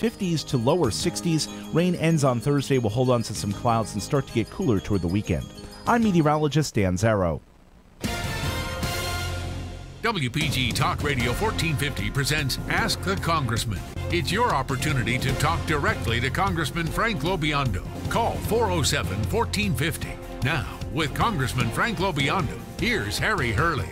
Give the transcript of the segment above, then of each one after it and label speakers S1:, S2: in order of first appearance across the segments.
S1: 50s to lower 60s. Rain ends on Thursday. We'll hold on to some clouds and start to get cooler toward the weekend. I'm meteorologist Dan Zarrow.
S2: WPG Talk Radio 1450 presents Ask the Congressman. It's your opportunity to talk directly to Congressman Frank LoBiondo. Call 407-1450. Now, with Congressman Frank LoBiondo, here's Harry Hurley.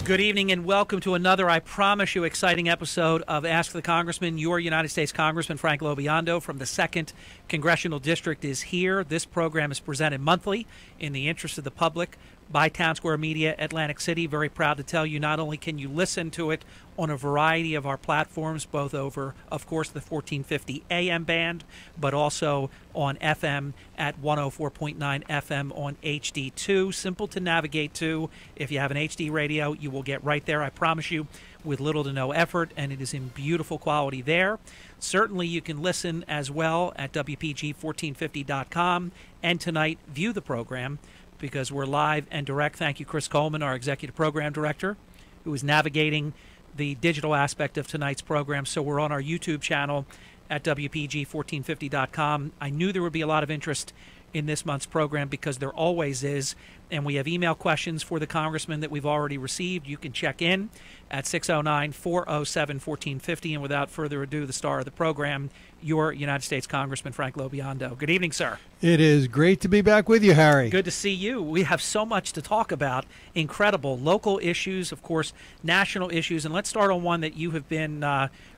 S3: Good evening and welcome to another, I promise you, exciting episode of Ask the Congressman. Your United States Congressman Frank LoBiondo from the 2nd Congressional District is here. This program is presented monthly in the interest of the public by Town Square Media, Atlantic City. Very proud to tell you not only can you listen to it on a variety of our platforms, both over, of course, the 1450 AM band, but also on FM at 104.9 FM on HD2. Simple to navigate to. If you have an HD radio, you will get right there, I promise you, with little to no effort, and it is in beautiful quality there. Certainly, you can listen as well at WPG1450.com, and tonight, view the program, because we're live and direct. Thank you, Chris Coleman, our Executive Program Director, who is navigating the digital aspect of tonight's program. So we're on our YouTube channel at WPG1450.com. I knew there would be a lot of interest in this month's program because there always is, and we have email questions for the Congressman that we've already received. You can check in at 609-407-1450, and without further ado, the star of the program, your United States Congressman Frank LoBiondo. Good evening, sir.
S4: It is great to be back with you, Harry.
S3: Good to see you. We have so much to talk about. Incredible local issues, of course, national issues, and let's start on one that you have been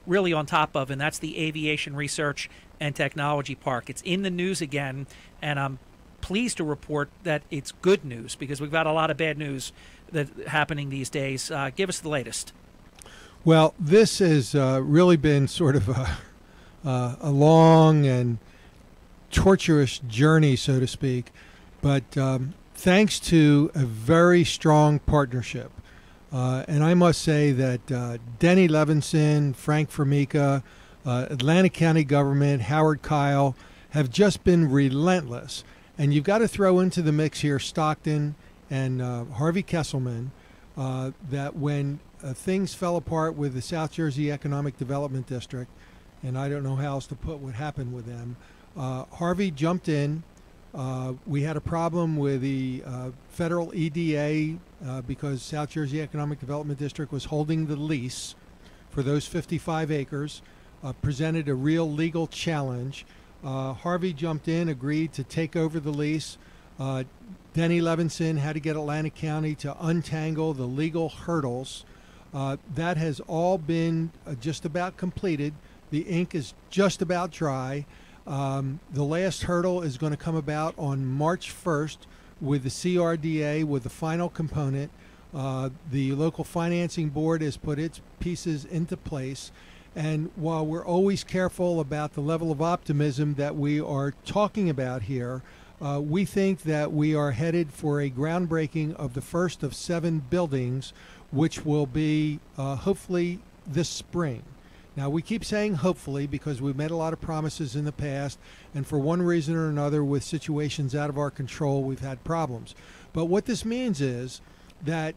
S3: really on top of, and that's the Aviation Research and Technology Park. It's in the news again, and I'm pleased to report that it's good news because we've got a lot of bad news that's happening these days. Give us the latest.
S4: Well, this has really been sort of a long and torturous journey, so to speak, but thanks to a very strong partnership. And I must say that Denny Levinson, Frank Formica, Atlantic County government, Howard Kyle, have just been relentless. And you've got to throw into the mix here Stockton and Harvey Kesselman, that when things fell apart with the South Jersey Economic Development District, and I don't know how else to put what happened with them, Harvey jumped in. We had a problem with the federal EDA because South Jersey Economic Development District was holding the lease for those 55 acres, presented a real legal challenge. Harvey jumped in, agreed to take over the lease. Denny Levinson had to get Atlantic County to untangle the legal hurdles. That has all been just about completed. The ink is just about dry. The last hurdle is going to come about on March 1st with the CRDA, with the final component. The local financing board has put its pieces into place. And while we're always careful about the level of optimism that we are talking about here, we think that we are headed for a groundbreaking of the first of 7 buildings, which will be hopefully this spring. Now, we keep saying hopefully because we've made a lot of promises in the past, and for one reason or another, with situations out of our control, we've had problems. But what this means is that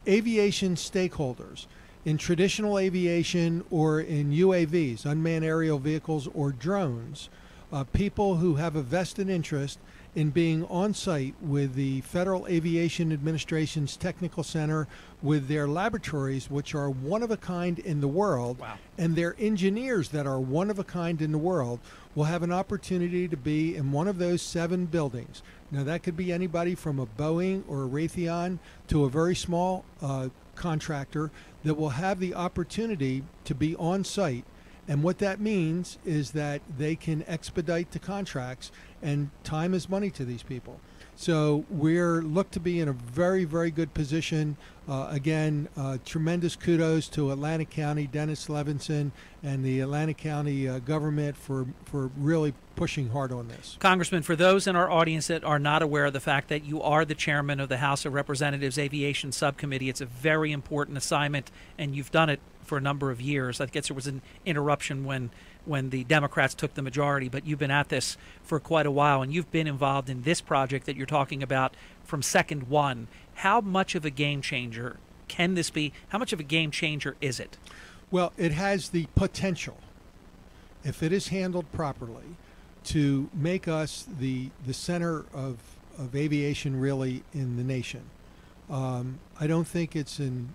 S4: aviation stakeholders in traditional aviation or in UAVs, unmanned aerial vehicles, or drones, people who have a vested interest in being on site with the Federal Aviation Administration's Technical Center, with their laboratories, which are one of a kind in the world,
S3: wow,
S4: and their engineers that are one of a kind in the world, will have an opportunity to be in one of those 7 buildings. Now, that could be anybody from a Boeing or a Raytheon to a very small contractor that will have the opportunity to be on site. And what that means is that they can expedite the contracts, and time is money to these people. So we're looked to be in a very, very good position. Again, tremendous kudos to Atlantic County, Dennis Levinson, and the Atlantic County government for really pushing hard on this.
S3: Congressman, for those in our audience that are not aware of the fact that you are the chairman of the House of Representatives Aviation Subcommittee, it's a very important assignment, and you've done it for a number of years. I guess there was an interruption when the Democrats took the majority, but you've been at this for quite a while, and you've been involved in this project that you're talking about from second one. How much of a game changer can this be? How much of a game changer is it?
S4: Well, it has the potential. if it is handled properly, to make us the center of aviation really in the nation. I don't think it's an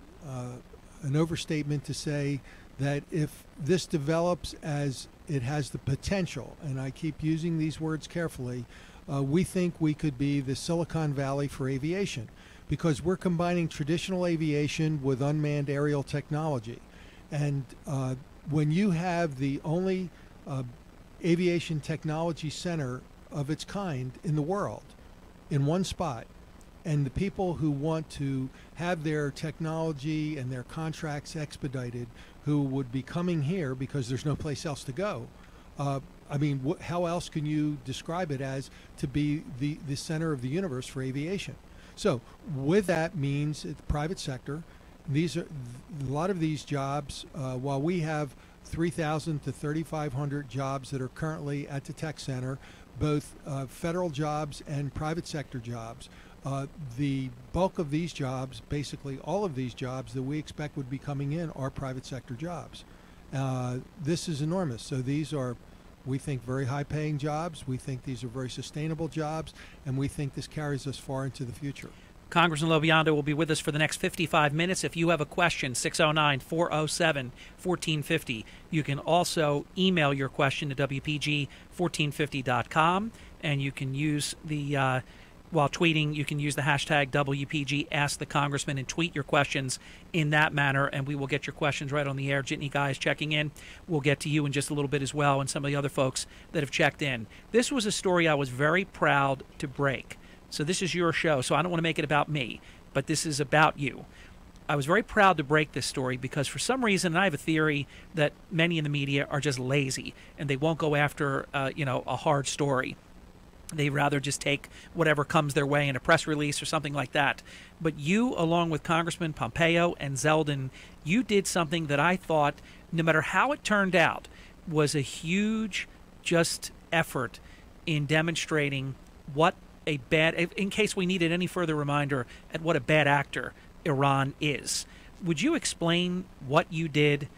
S4: overstatement to say that if this develops as it has the potential, and I keep using these words carefully, we think we could be the Silicon Valley for aviation, because we're combining traditional aviation with unmanned aerial technology. And when you have the only aviation technology center of its kind in the world in one spot, and the people who want to have their technology and their contracts expedited who would be coming here because there's no place else to go, I mean, how else can you describe it as to be the center of the universe for aviation? So with that means the private sector. These are a lot of these jobs. While we have 3,000 to 3,500 jobs that are currently at the tech center, both federal jobs and private sector jobs, the bulk of these jobs, basically all of these jobs that we expect would be coming in, are private sector jobs. This is enormous. So these are, we think, very high-paying jobs. We think these are very sustainable jobs, and we think this carries us far into the future.
S3: Congressman LoBiondo will be with us for the next 55 minutes. If you have a question, 609-407-1450. You can also email your question to WPG1450.com, and you can use the, while tweeting, you can use the hashtag WPG Ask the Congressman and tweet your questions in that manner, and we will get your questions right on the air. Jitney Guy is checking in. We'll get to you in just a little bit as well, and some of the other folks that have checked in. This was a story I was very proud to break. So this is your show, so I don't want to make it about me, but this is about you. I was very proud to break this story because for some reason, and I have a theory that many in the media are just lazy and they won't go after, a hard story. They rather just take whatever comes their way in a press release or something like that. But you, along with Congressman Pompeo and Zeldin, you did something that I thought, no matter how it turned out, was a huge just effort in demonstrating what a bad, in case we needed any further reminder at what a bad actor Iran is. Would you explain what you did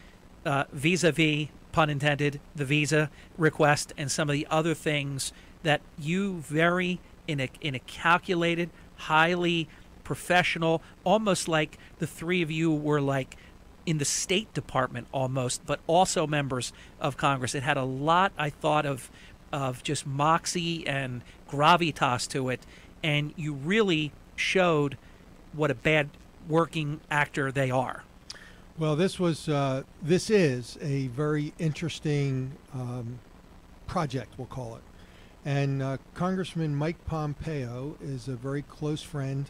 S3: vis-a-vis, pun intended, the visa request and some of the other things that you very, in a calculated, highly professional, almost like the three of you were like in the State Department almost, but also members of Congress. It had a lot, I thought, of just moxie and gravitas to it, and you really showed what a bad working actor they are.
S4: Well, this is a very interesting project, we'll call it. And Congressman Mike Pompeo is a very close friend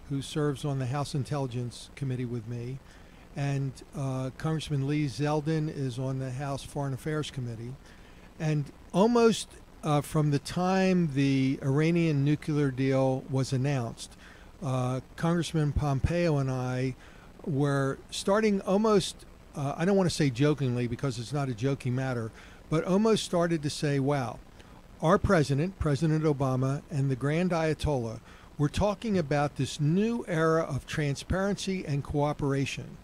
S4: who serves on the House Intelligence Committee with me. And Congressman Lee Zeldin is on the House Foreign Affairs Committee. And almost from the time the Iranian nuclear deal was announced, Congressman Pompeo and I were starting almost, I don't want to say jokingly because it's not a joking matter, but almost started to say, wow, our president, President Obama, and the Grand Ayatollah were talking about this new era of transparency and cooperation,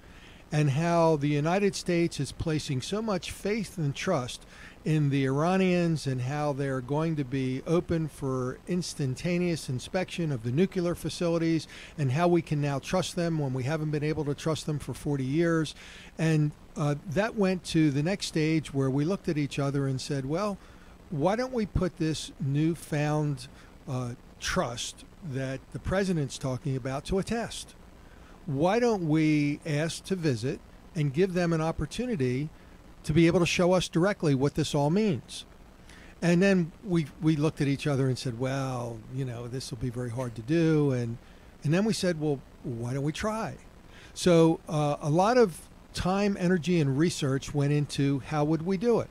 S4: and how the United States is placing so much faith and trust in the Iranians, and how they're going to be open for instantaneous inspection of the nuclear facilities, and how we can now trust them when we haven't been able to trust them for 40 years. And that went to the next stage where we looked at each other and said, well, why don't we put this newfound trust that the president's talking about to a test? Why don't we ask to visit and give them an opportunity to be able to show us directly what this all means? And then we looked at each other and said, well, this will be very hard to do. And then we said, well, why don't we try? So a lot of time, energy, and research went into how would we do it.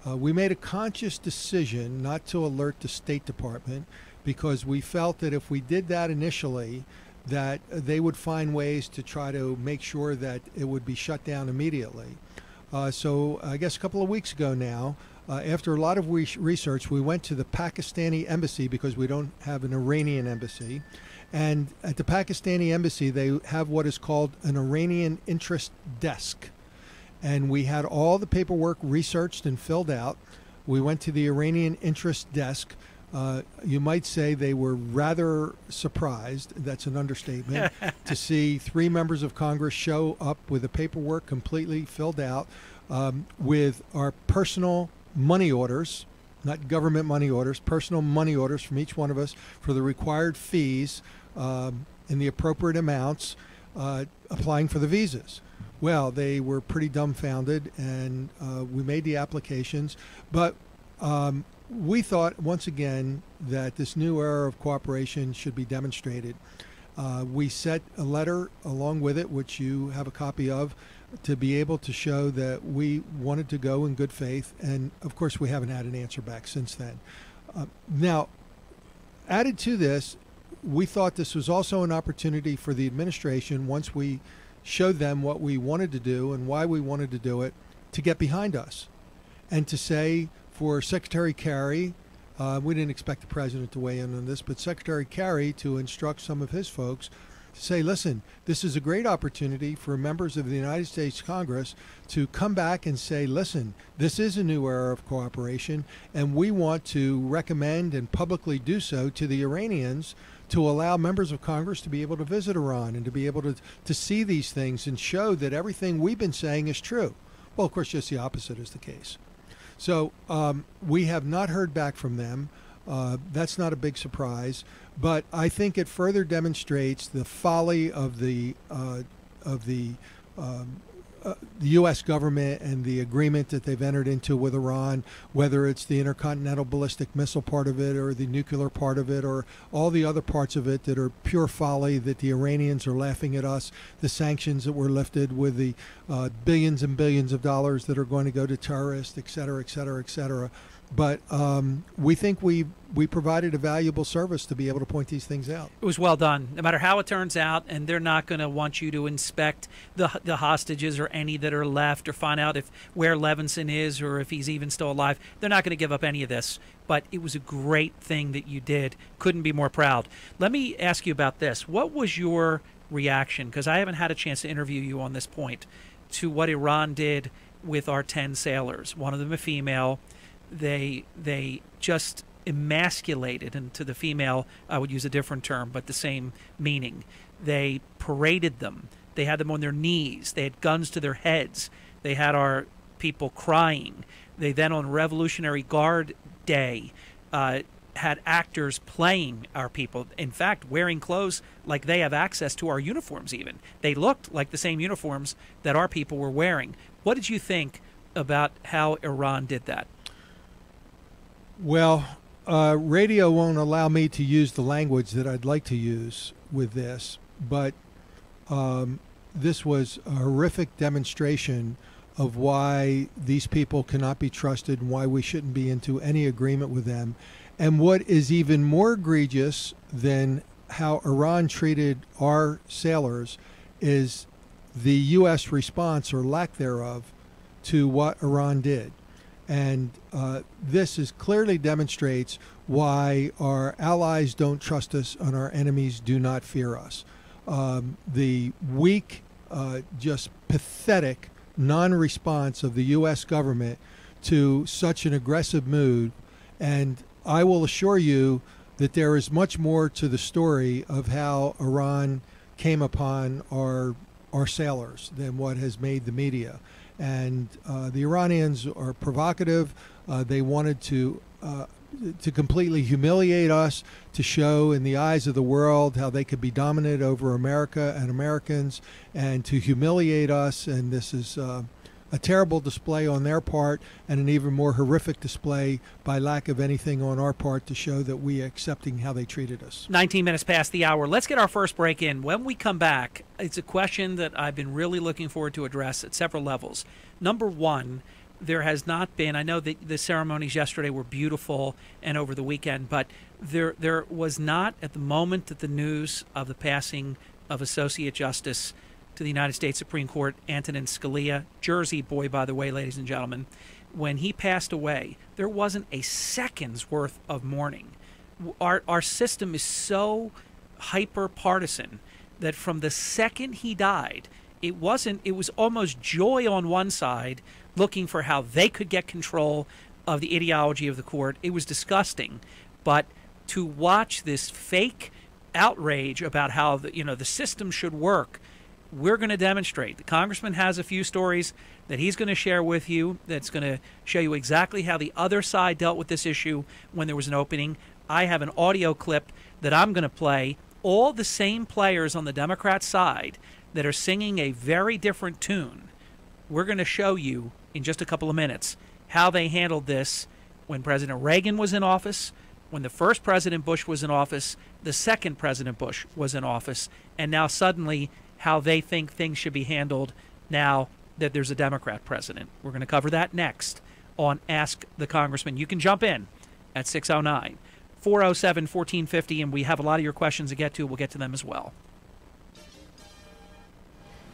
S4: We made a conscious decision not to alert the State Department because we felt that if we did that initially, that they would find ways to try to make sure that it would be shut down immediately. So I guess a couple of weeks ago now, after a lot of research, we went to the Pakistani embassy because we don't have an Iranian embassy. And at the Pakistani embassy, they have what is called an Iranian interest desk. and we had all the paperwork researched and filled out. We went to the Iranian interest desk. You might say they were rather surprised, that's an understatement, to see 3 members of Congress show up with the paperwork completely filled out, with our personal money orders, not government money orders, personal money orders from each one of us for the required fees in the appropriate amounts, applying for the visas. Well, they were pretty dumbfounded, and we made the applications, but we thought, once again, that this new era of cooperation should be demonstrated. We sent a letter along with it, which you have a copy of, to be able to show that we wanted to go in good faith, and of course we haven't had an answer back since then. Now, added to this, we thought this was also an opportunity for the administration, once we showed them what we wanted to do and why we wanted to do it, to get behind us and to say, for Secretary Kerry, we didn't expect the president to weigh in on this, but Secretary Kerry to instruct some of his folks to say, listen, this is a great opportunity for members of the United States Congress to come back and say, listen, this is a new era of cooperation, and we want to recommend and publicly do so to the Iranians to allow members of Congress to be able to visit Iran and to be able to see these things and show that everything we've been saying is true. Well, of course, just the opposite is the case. So we have not heard back from them. That's not a big surprise, but I think it further demonstrates the folly of the U.S. government and the agreement that they've entered into with Iran, whether it's the intercontinental ballistic missile part of it or the nuclear part of it or all the other parts of it that are pure folly, that the Iranians are laughing at us, the sanctions that were lifted with the billions and billions of dollars that are going to go to terrorists, et cetera, et cetera, et cetera. But we think we provided a valuable service to be able to point these things out.
S3: It was well done, no matter how it turns out, and they're not going to want you to inspect the hostages or any that are left or find out where Levinson is or if he's even still alive. They're not going to give up any of this, but it was a great thing that you did. Couldn't be more proud. Let me ask you about this. What was your reaction, because I haven't had a chance to interview you on this point, to what Iran did with our 10 sailors, one of them a female? They just emasculated, and to the female I would use a different term, but the same meaning. They paraded them. They had them on their knees. They had guns to their heads. They had our people crying. They then, on Revolutionary Guard Day, had actors playing our people, in fact wearing clothes like they have access to our uniforms even. They looked like the same uniforms that our people were wearing. What did you think about how Iran did that?
S4: Well, radio won't allow me to use the language that I'd like to use with this, but this was a horrific demonstration of why these people cannot be trusted and why we shouldn't be into any agreement with them. And what is even more egregious than how Iran treated our sailors is the U.S. response, or lack thereof, to what Iran did. And this clearly demonstrates why our allies don't trust us and our enemies do not fear us. The weak, just pathetic non-response of the U.S. government to such an aggressive move. And I will assure you that there is much more to the story of how Iran came upon our sailors than what has made the media. And the Iranians are provocative. They wanted to completely humiliate us, to show in the eyes of the world how they could be dominant over America and Americans, and to humiliate us. And this is a terrible display on their part, and an even more horrific display by lack of anything on our part to show that we are accepting how they treated us. 19
S3: minutes past the hour. Let's get our first break in. When we come back, it's a question that I've been really looking forward to address at several levels. Number one, there has not been, I know that the ceremonies yesterday were beautiful and over the weekend, but there was not, at the moment that the news of the passing of Associate Justice to the United States Supreme Court, Antonin Scalia, Jersey boy, by the way, ladies and gentlemen, when he passed away, there wasn't a second's worth of mourning. Our system is so hyper-partisan that from the second he died, it was almost joy on one side, looking for how they could get control of the ideology of the court. It was disgusting. But to watch this fake outrage about how the system should work, we're going to demonstrate. The congressman has a few stories that he's going to share with you that's going to show you exactly how the other side dealt with this issue when there was an opening. I have an audio clip that I'm going to play. All the same players on the Democrat side that are singing a very different tune. We're going to show you in just a couple of minutes how they handled this when President Reagan was in office, when the first President Bush was in office, the second President Bush was in office, and now suddenly how they think things should be handled now that there's a Democrat president. We're going to cover that next on Ask the Congressman. You can jump in at 609-407-1450, and we have a lot of your questions to get to. We'll get to them as well.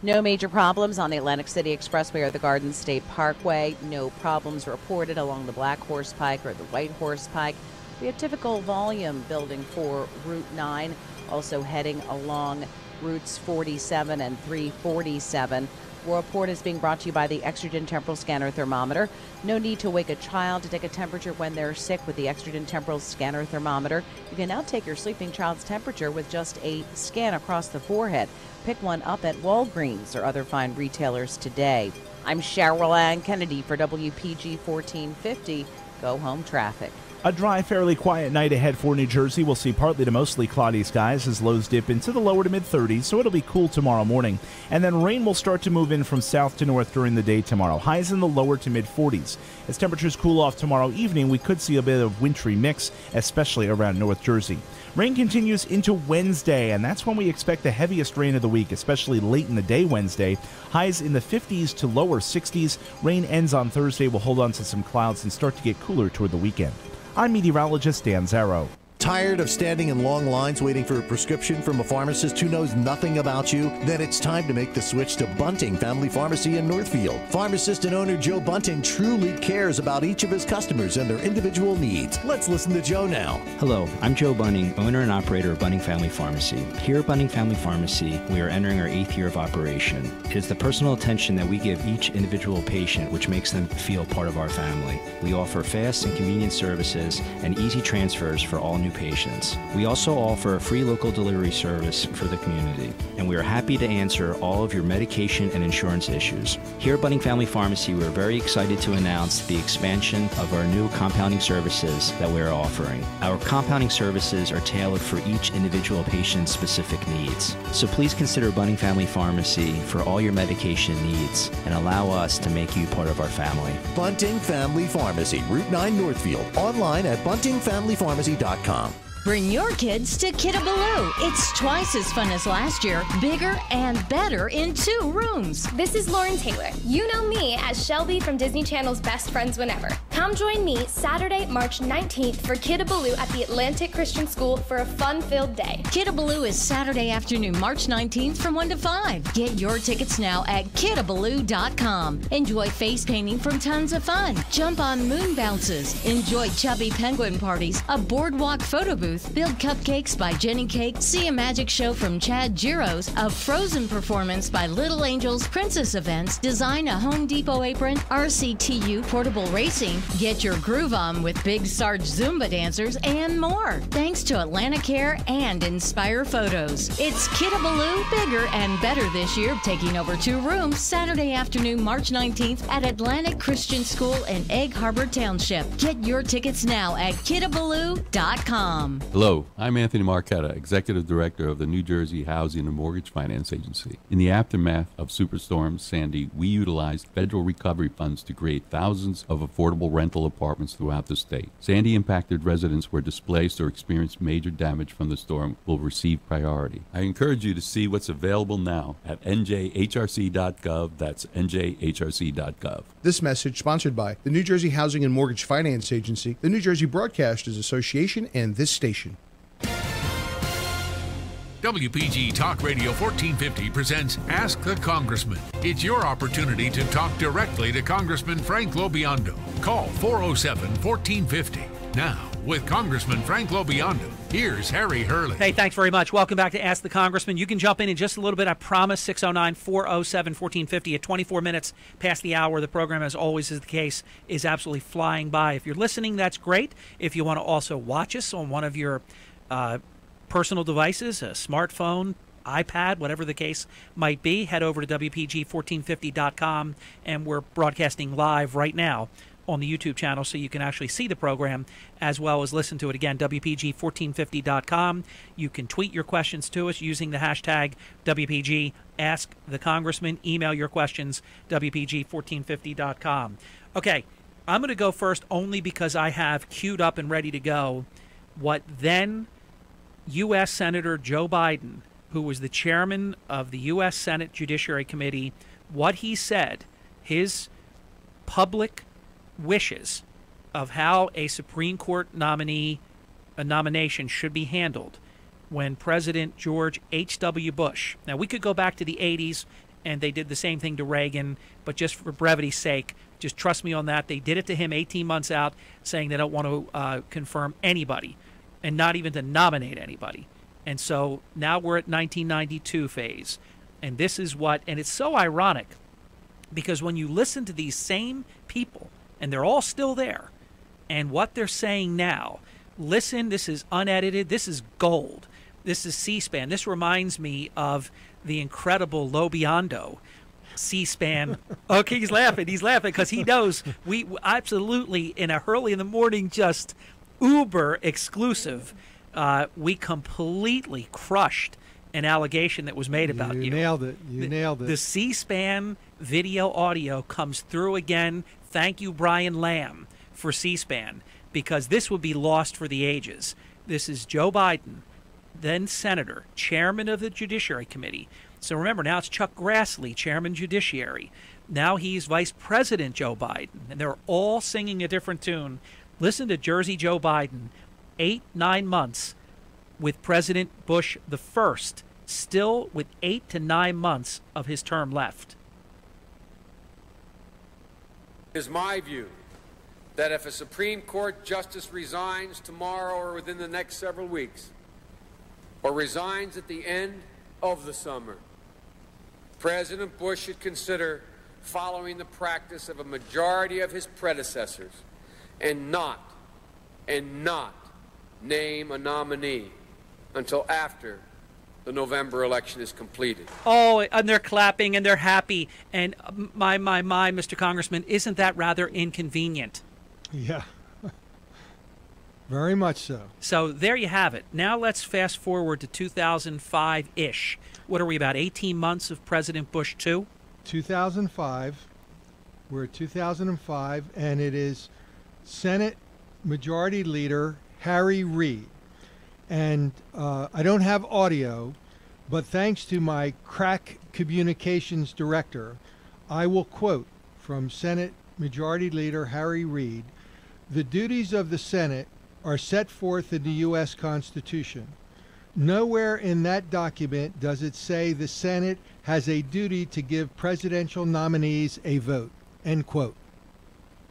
S5: No major problems on the Atlantic City Expressway or the Garden State Parkway. No problems reported along the Black Horse Pike or the White Horse Pike. We have typical volume building for Route 9, also heading along routes 47 and 347. The report is being brought to you by the Exergen Temporal Scanner Thermometer. No need to wake a child to take a temperature when they're sick with the Exergen Temporal Scanner Thermometer. You can now take your sleeping child's temperature with just a scan across the forehead. Pick one up at Walgreens or other fine retailers today. I'm Cheryl Ann Kennedy for WPG 1450. Go home traffic.
S1: A dry, fairly quiet night ahead for New Jersey. We'll see partly to mostly cloudy skies as lows dip into the lower to mid-30s, so it'll be cool tomorrow morning. And then rain will start to move in from south to north during the day tomorrow. Highs in the lower to mid-40s. As temperatures cool off tomorrow evening, we could see a bit of wintry mix, especially around North Jersey. Rain continues into Wednesday, and that's when we expect the heaviest rain of the week, especially late in the day Wednesday. Highs in the 50s to lower 60s. Rain ends on Thursday. We'll hold on to some clouds and start to get cooler toward the weekend. I'm meteorologist Dan Zarrow.
S6: Tired of standing in long lines waiting for a prescription from a pharmacist who knows nothing about you? Then it's time to make the switch to Bunting Family Pharmacy in Northfield. Pharmacist and owner Joe Bunting truly cares about each of his customers and their individual needs. Let's listen to Joe now.
S7: Hello, I'm Joe Bunting, owner and operator of Bunting Family Pharmacy. Here at Bunting Family Pharmacy, we are entering our 8th year of operation. It is the personal attention that we give each individual patient which makes them feel part of our family. We offer fast and convenient services and easy transfers for all new patients. We also offer a free local delivery service for the community, and we are happy to answer all of your medication and insurance issues. Here at Bunting Family Pharmacy, we are very excited to announce the expansion of our new compounding services that we are offering. Our compounding services are tailored for each individual patient's specific needs. So please consider Bunting Family Pharmacy for all your medication needs and allow us to make you part of our family.
S6: Bunting Family Pharmacy, Route 9 Northfield. Online at buntingfamilypharmacy.com.
S8: Bring your kids to Kiddabaloo. It's twice as fun as last year, bigger and better in 2 rooms.
S9: This is Lauren Taylor. You know me as Shelby from Disney Channel's Best Friends Whenever. Come join me Saturday, March 19th for Kiddabaloo at the Atlantic Christian School for a fun-filled day.
S8: Kiddabaloo is Saturday afternoon, March 19th from 1 to 5. Get your tickets now at kiddabaloo.com. Enjoy face painting from Tons of Fun. Jump on moon bounces. Enjoy chubby penguin parties, a boardwalk photo booth, build cupcakes by Jenny Cake, see a magic show from Chad Giros, a Frozen performance by Little Angels, Princess Events, design a Home Depot apron, RCTU portable racing, get your groove on with Big Sarge Zumba dancers, and more. Thanks to Atlanticare and Inspire Photos. It's Kiddabaloo, bigger and better this year, taking over 2 rooms Saturday afternoon, March 19th at Atlantic Christian School in Egg Harbor Township. Get your tickets now at kiddabaloo.com.
S10: Hello, I'm Anthony Marchetta, Executive Director of the New Jersey Housing and Mortgage Finance Agency. In the aftermath of Superstorm Sandy, we utilized federal recovery funds to create thousands of affordable rental apartments throughout the state. Sandy-impacted residents who were displaced or experienced major damage from the storm will receive priority. I encourage you to see what's available now at njhrc.gov. That's njhrc.gov.
S11: This message sponsored by the New Jersey Housing and Mortgage Finance Agency, the New Jersey Broadcasters Association, and this station.
S2: WPG Talk Radio 1450 presents Ask the Congressman. It's your opportunity to talk directly to Congressman Frank LoBiondo. Call 407-1450 now. with Congressman Frank LoBiondo. Here's Harry Hurley.
S3: Hey, thanks very much. Welcome back to Ask the Congressman. You can jump in just a little bit, I promise. 609-407-1450 at 24 minutes past the hour. The program, as always is the case, is absolutely flying by. If you're listening, that's great. If you want to also watch us on one of your personal devices, a smartphone, iPad, whatever the case might be, head over to WPG1450.com, and we're broadcasting live right now on the YouTube channel, so you can actually see the program as well as listen to it. Again, WPG1450.com. You can tweet your questions to us using the hashtag WPG Ask the Congressman. Email your questions, WPG1450.com. Okay, I'm going to go first only because I have queued up and ready to go what then U.S. Senator Joe Biden, who was the chairman of the U.S. Senate Judiciary Committee, what he said, his public wishes of how a Supreme Court nomination should be handled when President George H.W. Bush. Now, we could go back to the 80s, and they did the same thing to Reagan, but just for brevity's sake, just trust me on that. They did it to him 18 months out, saying they don't want to confirm anybody and not even to nominate anybody. And so now we're at 1992 phase. And this is what, and it's so ironic, because when you listen to these same people, and they're all still there, and what they're saying now, listen, this is unedited, this is gold, this is C-SPAN. This reminds me of the incredible LoBiondo C-SPAN. Okay, he's laughing because he knows we absolutely, in a Hurley in the Morning, just uber exclusive, we completely crushed an allegation that was made about you.
S4: You nailed it. Nailed it.
S3: The C-SPAN video audio comes through again. Thank you, Brian Lamb, for C-SPAN, because this would be lost for the ages. This is Joe Biden, then Senator, chairman of the Judiciary Committee. So remember, now it's Chuck Grassley, chairman Judiciary. Now he's Vice President Joe Biden, and they're all singing a different tune. Listen to Jersey Joe Biden, 8-9 months with President Bush the First, still with 8 to 9 months of his term left.
S12: It is my view that if a Supreme Court justice resigns tomorrow or within the next several weeks, or resigns at the end of the summer, President Bush should consider following the practice of a majority of his predecessors and not name a nominee until after the November election is completed.
S3: Oh, and they're clapping and they're happy. And my, Mr. Congressman, isn't that rather inconvenient?
S4: Yeah. Very much so.
S3: So there you have it. Now let's fast forward to 2005-ish. What are we, about 18 months of President Bush 2?
S4: 2005. We're at 2005, and it is Senate Majority Leader Harry Reid. And I don't have audio, but thanks to my crack communications director, I will quote from Senate Majority Leader Harry Reid, "The duties of the Senate are set forth in the U.S. Constitution. Nowhere in that document does it say the Senate has a duty to give presidential nominees a vote." End quote.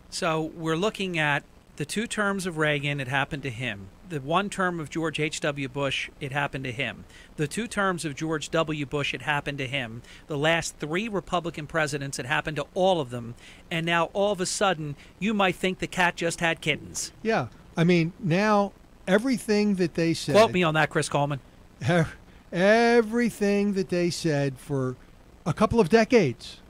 S3: So we're looking at the 2 terms of Reagan, it happened to him. The 1 term of George H.W. Bush, it happened to him. The 2 terms of George W. Bush, it happened to him. The last 3 Republican presidents, it happened to all of them. And now all of a sudden, you might think the cat just had kittens.
S4: Yeah. I mean, now everything that they said...
S3: Quote me on that, Chris Coleman.
S4: Everything that they said for a couple of decades.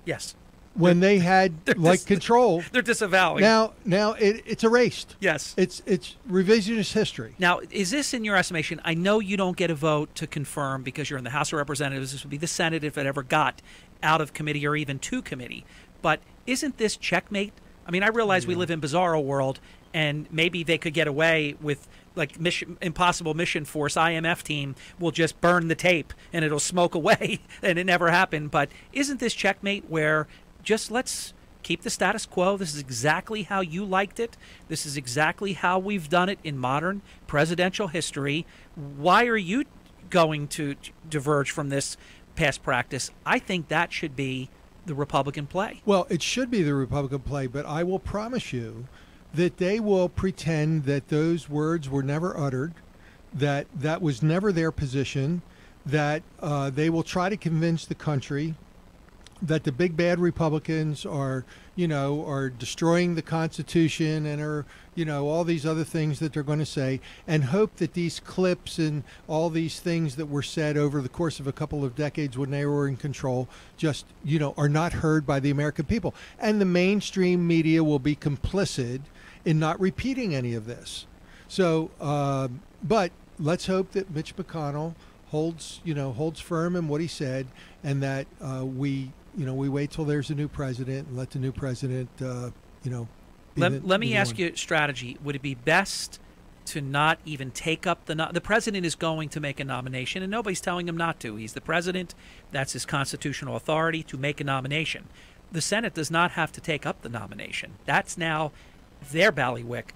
S3: Yes.
S4: When they had control,
S3: they're disavowing.
S4: Now it's erased.
S3: Yes,
S4: it's revisionist history.
S3: Now, is this, in your estimation? I know you don't get a vote to confirm because you're in the House of Representatives. This would be the Senate if it ever got out of committee or even to committee. But isn't this checkmate? I mean, I realize we live in bizarro world, and maybe they could get away with like Impossible Mission Force IMF team will just burn the tape and it'll smoke away, and it never happened. But isn't this checkmate where just let's keep the status quo? This is exactly how you liked it. This is exactly how we've done it in modern presidential history. Why are you going to diverge from this past practice? I think that should be the Republican play.
S4: Well, it should be the Republican play, but I will promise you that they will pretend that those words were never uttered, that that was never their position, that they will try to convince the country that the big bad Republicans are destroying the Constitution and are, all these other things that they're going to say, and hope that these clips and all these things that were said over the course of a couple of decades when they were in control just, are not heard by the American people. And the mainstream media will be complicit in not repeating any of this. So, but let's hope that Mitch McConnell holds firm in what he said, and that we wait till there's a new president and let the new president,
S3: Let me ask you strategy. Would it be best to not even take up the president is going to make a nomination, and nobody's telling him not to. He's the president. That's his constitutional authority to make a nomination. The Senate does not have to take up the nomination. That's now their ballywick.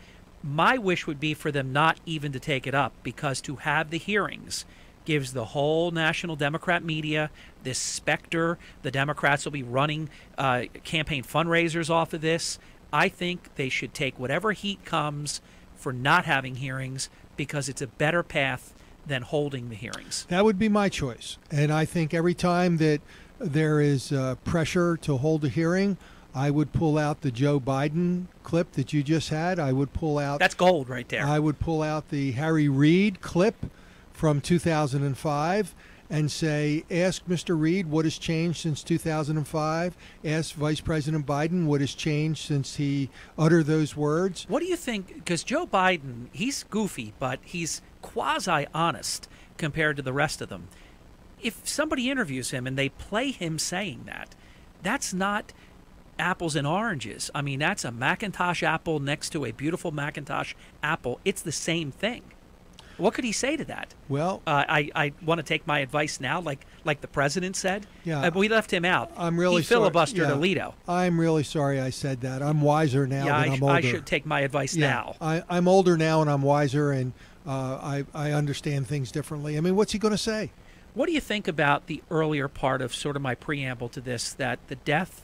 S3: My wish would be for them not even to take it up, because to have the hearings gives the whole national Democrat media this specter. The Democrats will be running campaign fundraisers off of this. I think they should take whatever heat comes for not having hearings, because it's a better path than holding the hearings.
S4: That would be my choice. And I think every time that there is pressure to hold a hearing, I would pull out the Joe Biden clip that you just had. I would pull out...
S3: That's gold right there.
S4: I would pull out the Harry Reid clip from 2005 and say, ask Mr. Reid what has changed since 2005. Ask Vice President Biden what has changed since he uttered those words.
S3: What do you think? Because Joe Biden, he's goofy, but he's quasi-honest compared to the rest of them. If somebody interviews him and they play him saying that, that's not apples and oranges. I mean, that's a Macintosh apple next to a beautiful Macintosh apple. It's the same thing. What could he say to that?
S4: Well,
S3: I want to take my advice now, like the president said.
S4: Yeah,
S3: we left him out.
S4: I'm really
S3: he filibustered Alito.
S4: I'm really sorry I said that. I'm wiser now than I'm older.
S3: I should take my advice now.
S4: I'm older now and I'm wiser, and I understand things differently. I mean, what's he going to say?
S3: What do you think about the earlier part of sort of my preamble to this, that the death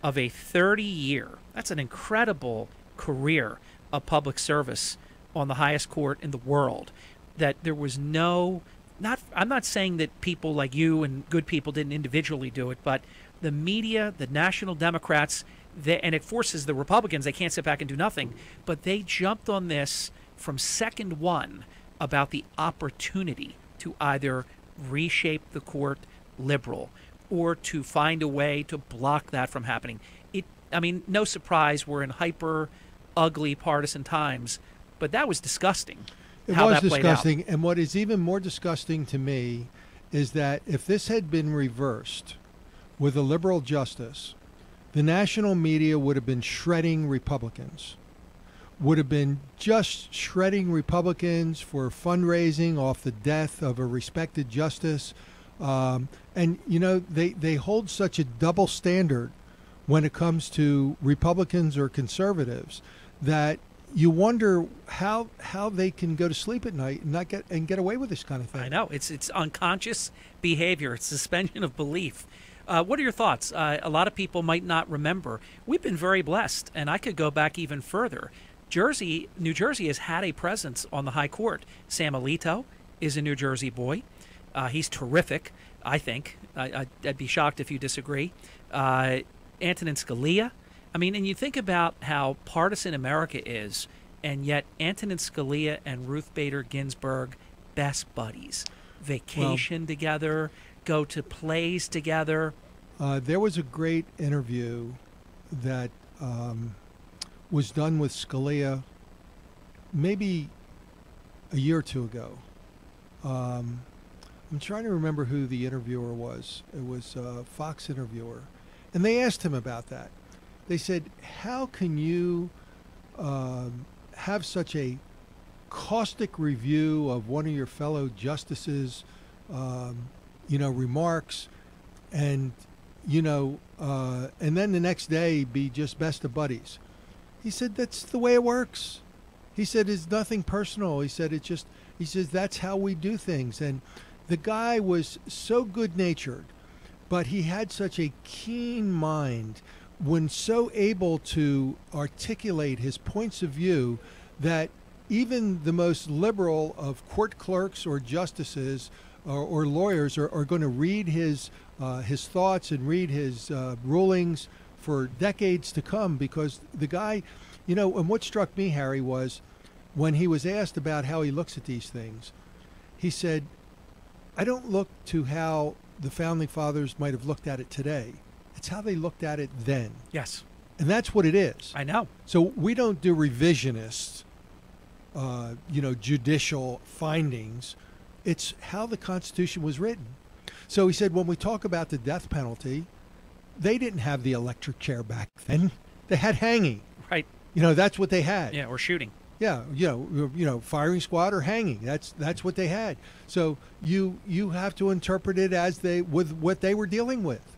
S3: of a 30-year, that's an incredible career of public service on the highest court in the world, that there was I'm not saying that people like you and good people didn't individually do it, but the media, the national Democrats, and it forces the Republicans, they can't sit back and do nothing, but they jumped on this from second one about the opportunity to either reshape the court liberal or to find a way to block that from happening. No surprise, we're in hyper ugly partisan times, but that was disgusting.
S4: It was disgusting, and what is even more disgusting to me is that if this had been reversed with a liberal justice, the national media would have been shredding Republicans, would have been just shredding Republicans for fundraising off the death of a respected justice. And, they hold such a double standard when it comes to Republicans or conservatives that you wonder how they can go to sleep at night and get away with this kind of thing.
S3: I know. It's unconscious behavior. It's suspension of belief. What are your thoughts? A lot of people might not remember. We've been very blessed, and I could go back even further. New Jersey has had a presence on the high court. Sam Alito is a New Jersey boy. He's terrific, I think. I'd be shocked if you disagree. Antonin Scalia. And you think about how partisan America is, and yet Antonin Scalia and Ruth Bader Ginsburg, best buddies. Vacation together, go to plays together.
S4: There was a great interview that was done with Scalia maybe a year or two ago. I'm trying to remember who the interviewer was. It was a Fox interviewer. And they asked him about that. They said, how can you have such a caustic review of one of your fellow justices, remarks, and then the next day be just best of buddies? He said, that's the way it works. He said, it's nothing personal. He said, he says, that's how we do things. And the guy was so good-natured, but he had such a keen mind when so able to articulate his points of view that even the most liberal of court clerks or justices or lawyers are going to read his thoughts and read his rulings for decades to come, because the guy, you know, and what struck me, Harry, was when he was asked about how he looks at these things, he said, I don't look to how the Founding Fathers might have looked at it today. It's how they looked at it then.
S3: Yes.
S4: And that's what it is.
S3: I know.
S4: So we don't do revisionist, judicial findings. It's how the Constitution was written. So he said, when we talk about the death penalty, they didn't have the electric chair back then. They had hanging.
S3: Right.
S4: You know, that's what they had.
S3: Yeah, or shooting.
S4: Yeah, firing squad or hanging. That's what they had. So you have to interpret it as with what they were dealing with.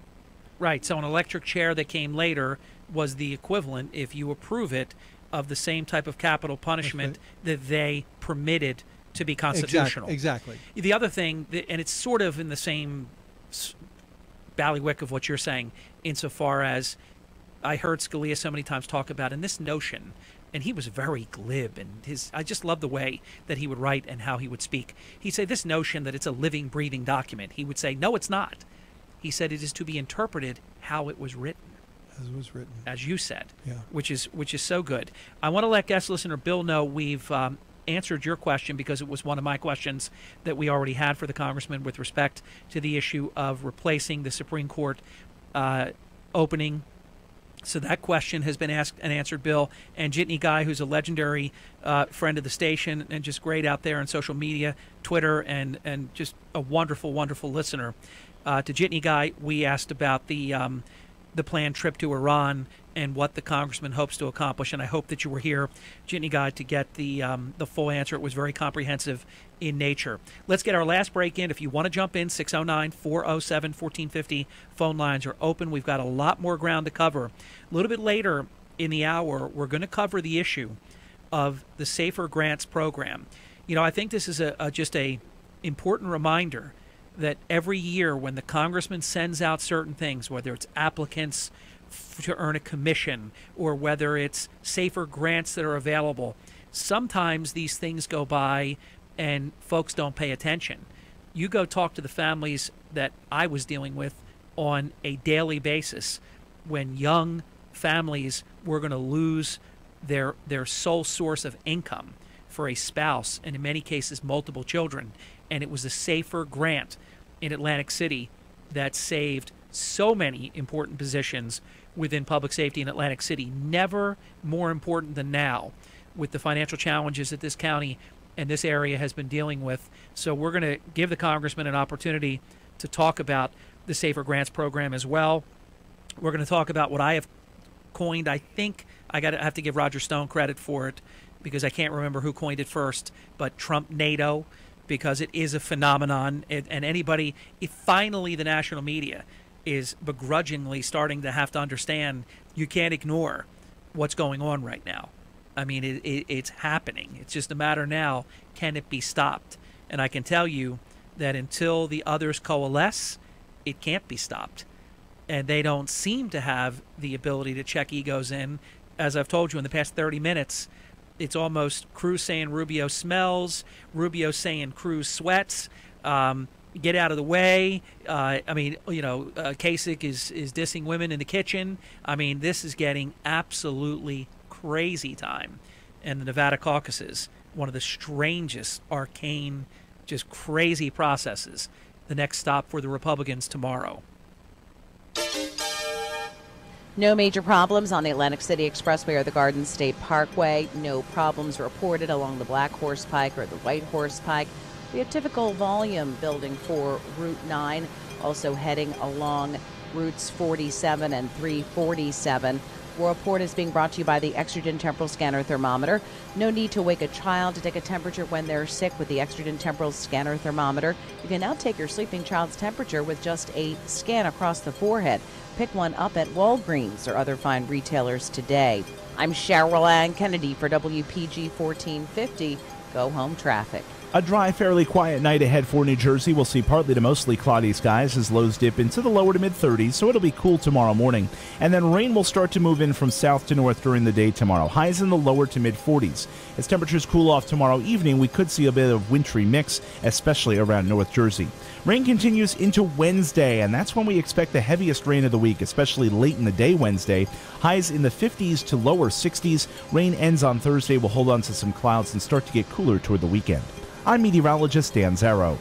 S3: Right. So an electric chair that came later was the equivalent, if you approve it, of the same type of capital punishment that they permitted to be constitutional.
S4: Exactly.
S3: The other thing, and it's sort of in the same ballywick of what you're saying, insofar as I heard Scalia so many times talk about, and this notion, and he was very glib, and I just love the way that he would write and how he would speak. He'd say this notion that it's a living, breathing document. He would say, no, it's not. He said it is to be interpreted how it was written.
S4: As it was written.
S3: As you said.
S4: Yeah.
S3: Which is so good. I want to let guest listener Bill know we've answered your question, because it was one of my questions that we already had for the Congressman with respect to the issue of replacing the Supreme Court opening. So that question has been asked and answered, Bill. And Jitney Guy, who's a legendary friend of the station and just great out there on social media, Twitter, and just a wonderful, wonderful listener. To Jitney Guy, we asked about the planned trip to Iran and what the Congressman hopes to accomplish. And I hope that you were here, Jitney Guy, to get the full answer. It was very comprehensive in nature. Let's get our last break in. If you want to jump in, 609-407-1450. Phone lines are open. We've got a lot more ground to cover. A little bit later in the hour, we're going to cover the issue of the Safer Grants program. You know, I think this is just a important reminder that every year when the Congressman sends out certain things, whether it's applicants to earn a commission or whether it's safer grants that are available, sometimes these things go by and folks don't pay attention. You go talk to the families that I was dealing with on a daily basis when young families were going to lose their sole source of income for a spouse, and in many cases multiple children. And it was a safer grant in Atlantic City that saved so many important positions within public safety in Atlantic City. Never more important than now with the financial challenges that this county and this area has been dealing with. So we're going to give the Congressman an opportunity to talk about the Safer Grants program as well. We're going to talk about what I have coined. I think I have to give Roger Stone credit for it because I can't remember who coined it first, but Trump NATO, because it is a phenomenon. And anybody, if finally the national media is begrudgingly starting to have to understand you can't ignore what's going on right now. I mean, it's happening. It's just a matter now, can it be stopped? And I can tell you that until the others coalesce, it can't be stopped. And they don't seem to have the ability to check egos in. As I've told you in the past 30 minutes, it's almost Cruz saying Rubio smells, Rubio saying Cruz sweats, get out of the way. Kasich is dissing women in the kitchen. I mean, this is getting absolutely crazy time. And the Nevada caucuses, one of the strangest, arcane, just crazy processes. The next stop for the Republicans tomorrow.
S5: No major problems on the Atlantic City Expressway or the Garden State Parkway. No problems reported along the Black Horse Pike or the White Horse Pike. We have typical volume building for Route 9, also heading along routes 47 and 347. War Report is being brought to you by the Exergen Temporal Scanner Thermometer. No need to wake a child to take a temperature when they're sick with the Exergen Temporal Scanner Thermometer. You can now take your sleeping child's temperature with just a scan across the forehead. Pick one up at Walgreens or other fine retailers today. I'm Cheryl Ann Kennedy for WPG 1450. Go home traffic.
S1: A dry, fairly quiet night ahead for New Jersey. We'll see partly to mostly cloudy skies as lows dip into the lower to mid-30s, so it'll be cool tomorrow morning. And then rain will start to move in from south to north during the day tomorrow. Highs in the lower to mid-40s. As temperatures cool off tomorrow evening, we could see a bit of wintry mix, especially around North Jersey. Rain continues into Wednesday, and that's when we expect the heaviest rain of the week, especially late in the day Wednesday. Highs in the 50s to lower 60s. Rain ends on Thursday. We'll hold on to some clouds and start to get cooler toward the weekend. I'm meteorologist Dan Zarrow.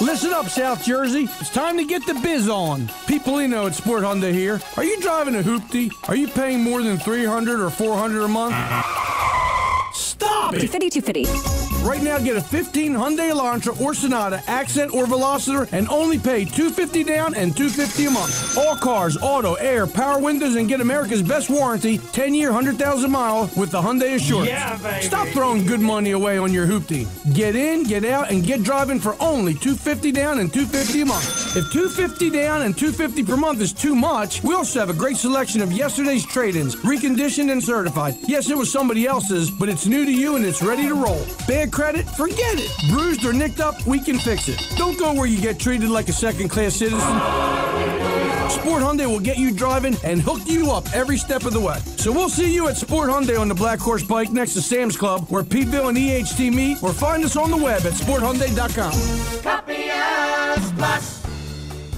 S13: Listen up, South Jersey. It's time to get the biz on. Pete Polino at Sport Hyundai here. Are you driving a hoopty? Are you paying more than $300 or $400 a month? Stop it!
S14: 250.
S13: Right now, get a 15 Hyundai Elantra or Sonata, Accent or Veloster, and only pay $250 down and $250 a month. All cars, auto, air, power windows, and get America's best warranty, 10-year, 100,000-mile with the Hyundai Assurance.
S14: Yeah, baby.
S13: Stop throwing good money away on your hoopty. Get in, get out, and get driving for only $250 down and $250 a month. If $250 down and $250 per month is too much, we also have a great selection of yesterday's trade-ins, reconditioned and certified. Yes, it was somebody else's, but it's new to you and it's ready to roll. Bad credit? Forget it. Bruised or nicked up? We can fix it. Don't go where you get treated like a second-class citizen. Sport Hyundai will get you driving and hook you up every step of the way. So we'll see you at Sport Hyundai on the Black Horse Pike next to Sam's Club, where Peteville and EHT meet, or find us on the web at sporthyundai.com.
S6: Copiers Plus.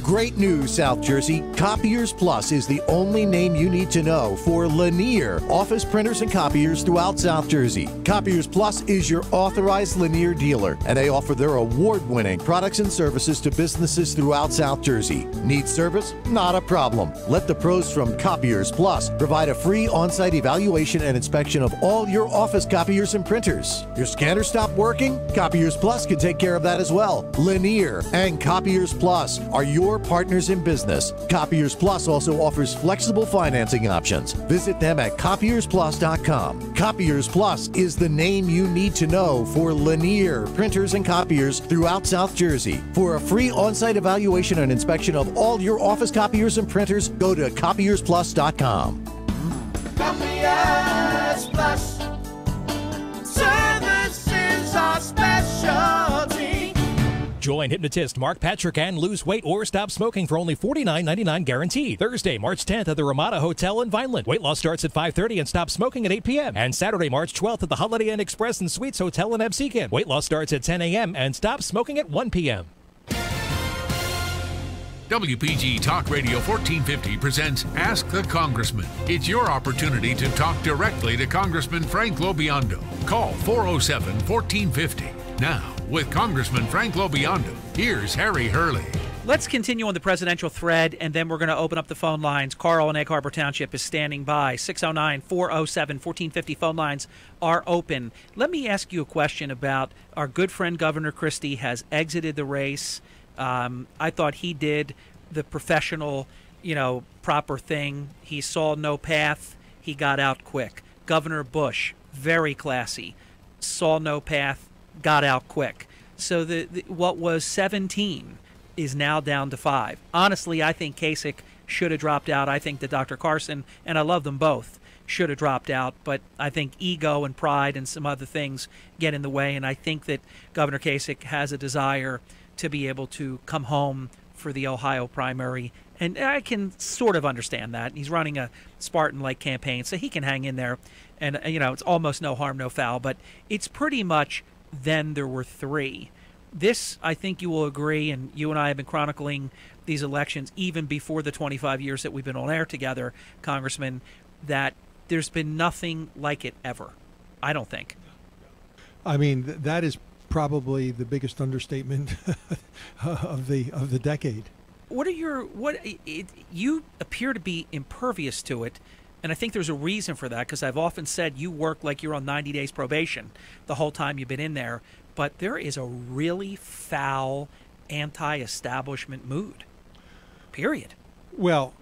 S6: Great news, South Jersey. Copiers Plus is the only name you need to know for Lanier office printers and copiers throughout South Jersey. Copiers Plus is your authorized Lanier dealer, and they offer their award-winning products and services to businesses throughout South Jersey. Need service? Not a problem. Let the pros from Copiers Plus provide a free on-site evaluation and inspection of all your office copiers and printers. Your scanner stopped working? Copiers Plus can take care of that as well. Lanier and Copiers Plus are your partners in business. Copiers Plus also offers flexible financing options. Visit them at copiersplus.com. Copiers Plus is the name you need to know for Lanier printers and copiers throughout South Jersey. For a free on-site evaluation and inspection of all your office copiers and printers, go to copiersplus.com.
S14: Copiers Plus. Services are specialty.
S15: Join hypnotist Mark Patrick and lose weight or stop smoking for only $49.99 guaranteed. Thursday, March 10th at the Ramada Hotel in Vineland. Weight loss starts at 5:30 and stop smoking at 8 p.m. And Saturday, March 12th at the Holiday Inn Express and Suites Hotel in Absecon. Weight loss starts at 10 a.m. and stop smoking at 1 p.m.
S2: WPG Talk Radio 1450 presents Ask the Congressman. It's your opportunity to talk directly to Congressman Frank LoBiondo. Call 407-1450. Now, with Congressman Frank LoBiondo, here's Harry Hurley.
S3: Let's continue on the presidential thread, and then we're going to open up the phone lines. Carl in Egg Harbor Township is standing by. 609-407-1450 phone lines are open. Let me ask you a question about our good friend Governor Christie has exited the race. I thought he did the professional, proper thing. He saw no path. He got out quick. Governor Bush, very classy, saw no path, got out quick. So what was 17 is now down to 5. Honestly, I think Kasich should have dropped out. I think that Dr. Carson, and I love them both, should have dropped out. But I think ego and pride and some other things get in the way. And I think that Governor Kasich has a desire to be able to come home for the Ohio primary. And I can sort of understand that. He's running a Spartan-like campaign, so he can hang in there. And, it's almost no harm, no foul. But it's pretty much then there were 3. This, I think you will agree, and you and I have been chronicling these elections even before the 25 years that we've been on air together, Congressman, that there's been nothing like it ever, I don't think.
S4: I mean, that is probably the biggest understatement of the decade.
S3: You appear to be impervious to it, and I think there's a reason for that, because I've often said you work like you're on 90 days probation the whole time you've been in there, but there is a really foul anti-establishment mood, period.
S4: Well,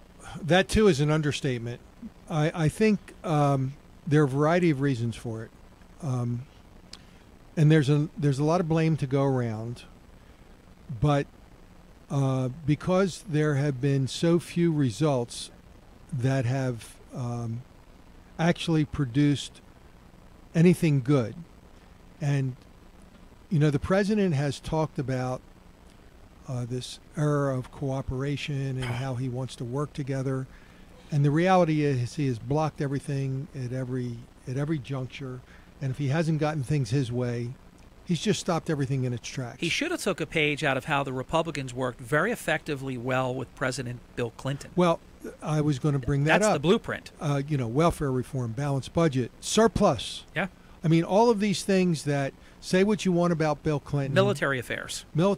S4: that too is an understatement. I think there are a variety of reasons for it. And there's a lot of blame to go around, but because there have been so few results that have actually produced anything good, and the president has talked about this era of cooperation and how he wants to work together. And the reality is he has blocked everything at every juncture. And if he hasn't gotten things his way, he's just stopped everything in its tracks.
S3: He should have took a page out of how the Republicans worked very effectively well with President Bill Clinton.
S4: Well, I was going to bring that up.
S3: That's the blueprint.
S4: Welfare reform, balanced budget, surplus.
S3: Yeah.
S4: I mean, all of these things that say what you want about Bill Clinton.
S3: Military affairs.
S4: Bill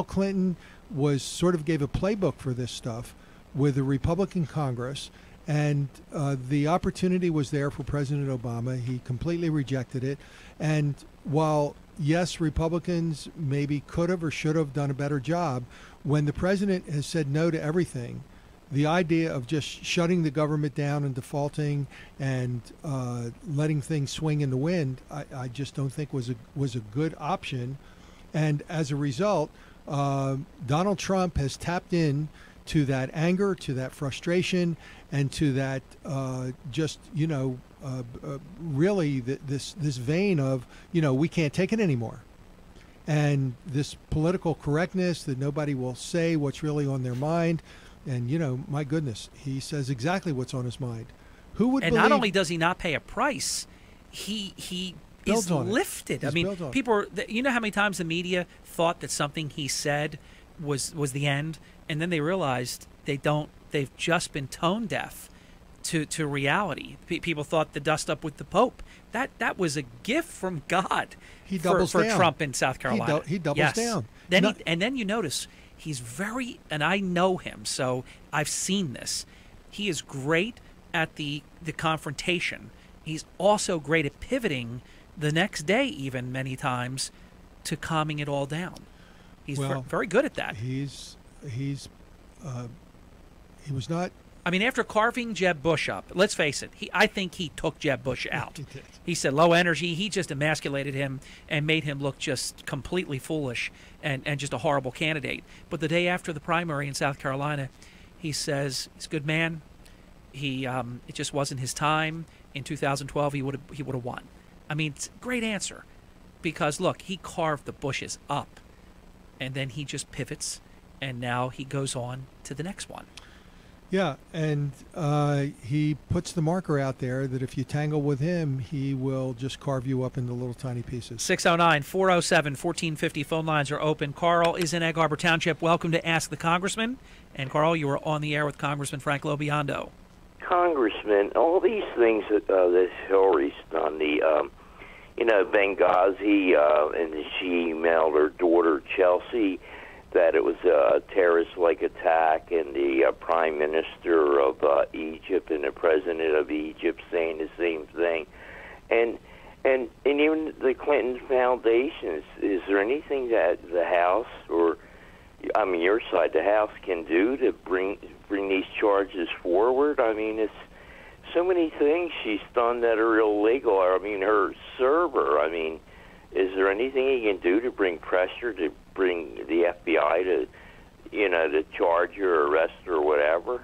S4: Clinton gave a playbook for this stuff with the Republican Congress, and the opportunity was there for President Obama. He completely rejected it. And while, yes, Republicans maybe could have or should have done a better job, when the president has said no to everything, the idea of just shutting the government down and defaulting and letting things swing in the wind, I just don't think was a good option. And as a result, Donald Trump has tapped in to that anger, to that frustration, and to that really this vein of, we can't take it anymore. And this political correctness that nobody will say what's really on their mind. And, my goodness, he says exactly what's on his mind. Who would
S3: And
S4: believe...
S3: not only does he not pay a price, he is lifted. I mean, people are, how many times the media thought that something he said was the end, and then they realized they've just been tone deaf to reality. People thought the dust up with the Pope. That was a gift from God for Trump in South Carolina.
S4: He doubles down.
S3: Then you notice he's very, and I know him, so I've seen this. He is great at the confrontation. He's also great at pivoting the next day, even many times, to calming it all down. He's very good at that.
S4: He was not.
S3: I mean, after carving Jeb Bush up, let's face it, I think he took Jeb Bush out.
S4: He did.
S3: He said low energy. He just emasculated him and made him look just completely foolish and just a horrible candidate. But the day after the primary in South Carolina, he says he's a good man. It just wasn't his time. In 2012, he would have won. I mean, it's a great answer because look, he carved the Bushes up, and then he just pivots, and now he goes on to the next one.
S4: Yeah, and he puts the marker out there that if you tangle with him, he will just carve you up into little tiny pieces.
S3: 609-407-1450 phone lines are open. Carl is in Egg Harbor Township. Welcome to Ask the Congressman. And Carl, you are on the air with Congressman Frank LoBiondo.
S16: Congressman, all these things that Hillary's done, Benghazi, and she emailed her daughter Chelsea that it was a terrorist-like attack, and the Prime Minister of Egypt and the President of Egypt saying the same thing, and even the Clinton Foundation. Is there anything that the House, or your side, the House, can do to bring these charges forward? I mean, it's so many things she's done that are illegal. I mean, her server. I mean, is there anything he can do to bring pressure to bring the FBI to charge her, arrest her, or whatever?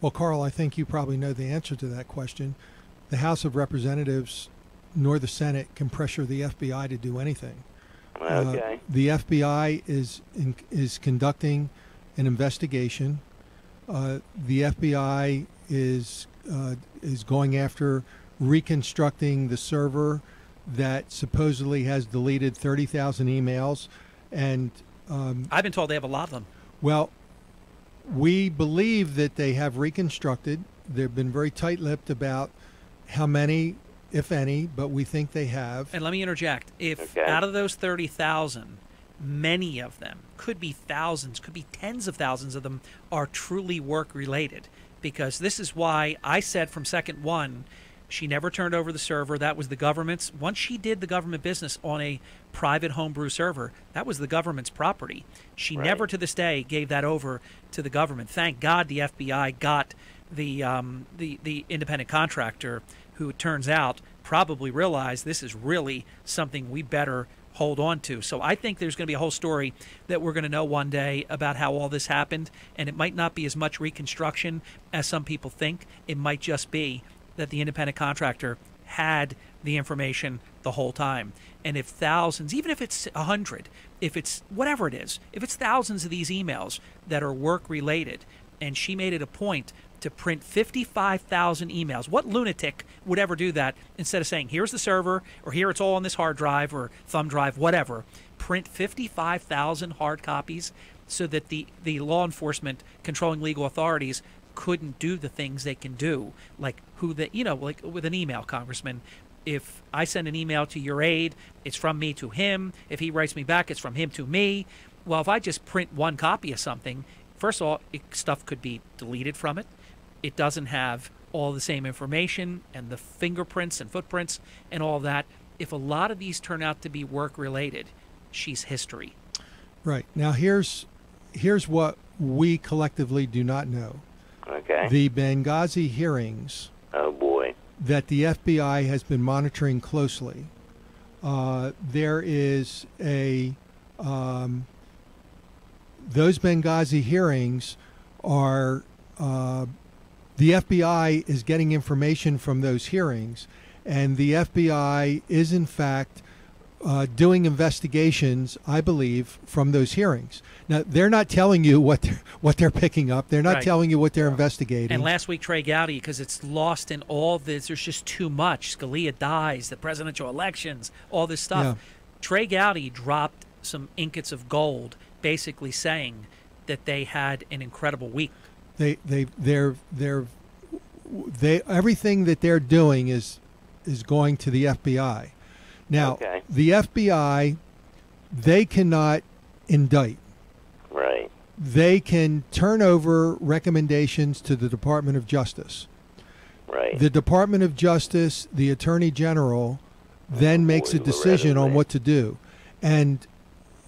S4: Well, Carl, I think you probably know the answer to that question. The House of Representatives nor the Senate can pressure the FBI to do anything.
S16: Okay.
S4: The FBI is conducting an investigation. The FBI is going after reconstructing the server that supposedly has deleted 30,000 emails, and
S3: I've been told they have a lot of them.
S4: Well, we believe that they have reconstructed. They've been very tight-lipped about how many, if any, but we think they have.
S3: And let me interject. If out of those 30,000, many of them, could be thousands, could be tens of thousands of them, are truly work-related. Because this is why I said from second one, she never turned over the server. That was the government's. Once she did the government business on a private homebrew server, that was the government's property. She never to this day gave that over to the government. Thank God the FBI got the independent contractor, who it turns out probably realized this is really something we better hold on to. So I think there's going to be a whole story that we're going to know one day about how all this happened, and it might not be as much reconstruction as some people think. It might just be that the independent contractor had the information the whole time. And if thousands, even if it's 100, if it's whatever it is, if it's thousands of these emails that are work-related, and she made it a point to print 55,000 emails. What lunatic would ever do that instead of saying, here's the server, or here it's all on this hard drive or thumb drive, whatever. Print 55,000 hard copies so that the law enforcement controlling legal authorities couldn't do the things they can do. Like like with an email, Congressman. If I send an email to your aide, it's from me to him. If he writes me back, it's from him to me. Well, if I just print one copy of something, first of all, stuff could be deleted from it. It doesn't have all the same information and the fingerprints and footprints and all that. If a lot of these turn out to be work-related, she's history.
S4: Right. Now, here's what we collectively do not know.
S16: Okay.
S4: The Benghazi hearings.
S16: Oh, boy.
S4: That the FBI has been monitoring closely. There is those Benghazi hearings are, the FBI is getting information from those hearings, and the FBI is in fact doing investigations, I believe, from those hearings. Now, they're not telling you what they're picking up. They're not
S3: Right.
S4: telling you what they're investigating.
S3: And last week, Trey Gowdy, because it's lost in all this, there's just too much. Scalia dies, the presidential elections, all this stuff.
S4: Yeah.
S3: Trey Gowdy dropped some ingots of gold, basically saying that they had an incredible week.
S4: Everything that they're doing is going to the FBI. Now,
S16: Okay.
S4: the FBI, they cannot indict.
S16: Right.
S4: They can turn over recommendations to the Department of Justice.
S16: Right.
S4: The Department of Justice, the Attorney General, then makes a
S16: boy,
S4: decision on
S16: Loretta,
S4: what to do. And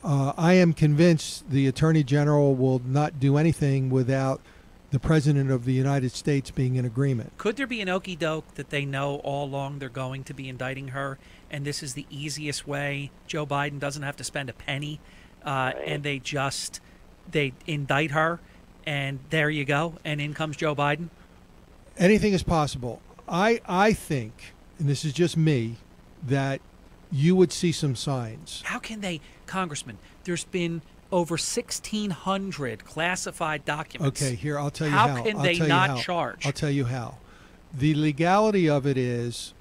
S4: I am convinced the Attorney General will not do anything without the President of the United States being in agreement.
S3: Could there be an okey doke that they know all along they're going to be indicting her, and this is the easiest way? Joe Biden doesn't have to spend a penny, and they indict her, and there you go, and in comes Joe Biden?
S4: Anything is possible. I think, and this is just me, that you would see some signs.
S3: How can they, Congressman, there's been over 1,600 classified documents.
S4: Okay, here, I'll tell you how.
S3: How can
S4: I'll
S3: they
S4: tell you
S3: not
S4: how.
S3: charge?
S4: I'll tell you how. The legality of it is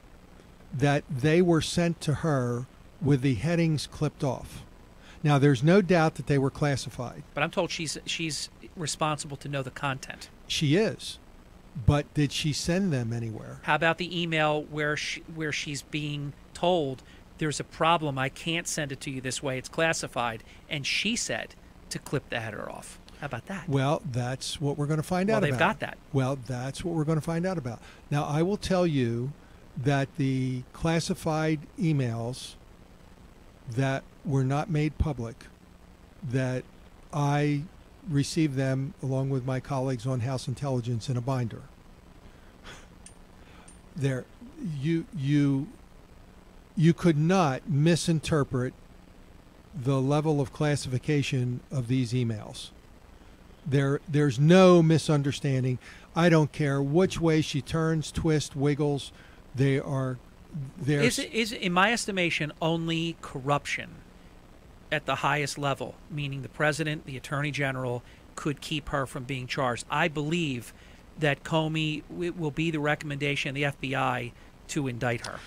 S4: that they were sent to her with the headings clipped off. Now, there's no doubt that they were classified.
S3: But I'm told she's responsible to know the content.
S4: She is. But did she send them anywhere?
S3: How about the email where she's being told, there's a problem, I can't send it to you this way, it's classified, and she said to clip the header off? How about that?
S4: Well, that's what we're going to find out about.
S3: Well, they've got that.
S4: Well, that's what we're going to find out about. Now, I will tell you that the classified emails that were not made public, that I received them along with my colleagues on House Intelligence in a binder. There, you could not misinterpret the level of classification of these emails. There's no misunderstanding. I don't care which way she turns, twists, wiggles. Is in my estimation only corruption at the highest level, meaning the president, the attorney general, could keep her from being charged. I believe that Comey will be the recommendation of the FBI to indict her.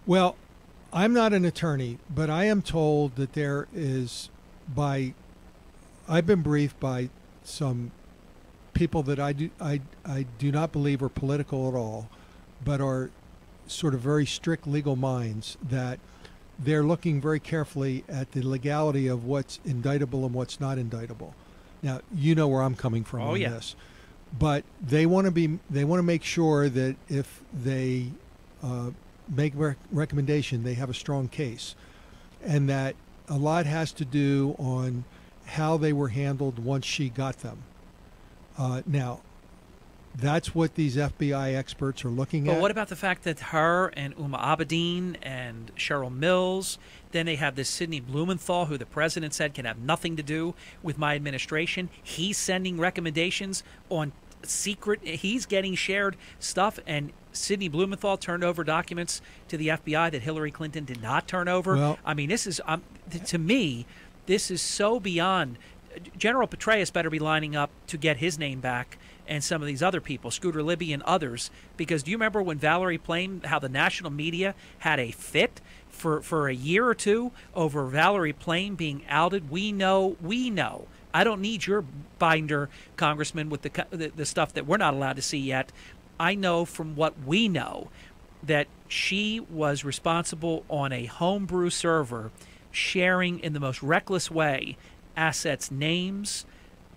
S4: Well, I'm not an attorney, but I am told that there is, I've been briefed by some people that I do not believe are political at all, but are sort of very strict legal minds, that they're looking very carefully at the legality of what's indictable and what's not indictable. Now, you know where I'm coming from on this, but they want to make sure that if they make recommendation, they have a strong case, and that a lot has to do on how they were handled once she got them. Now, that's what these FBI experts are looking at.
S3: But what about the fact that her and Uma Abedin and Cheryl Mills, then they have this Sidney Blumenthal, who the president said can have nothing to do with my administration. He's sending recommendations on secret. He's getting shared stuff, and Sidney Blumenthal turned over documents to the FBI that Hillary Clinton did not turn over.
S4: Well,
S3: I mean, this is to me, this is so beyond. General Petraeus better be lining up to get his name back, and some of these other people, Scooter Libby and others, because do you remember when Valerie Plame, how the national media had a fit for a year or two over Valerie Plame being outed? We know. I don't need your binder, Congressman, with the stuff that we're not allowed to see yet. I know from what we know that she was responsible on a homebrew server, sharing in the most reckless way assets, names,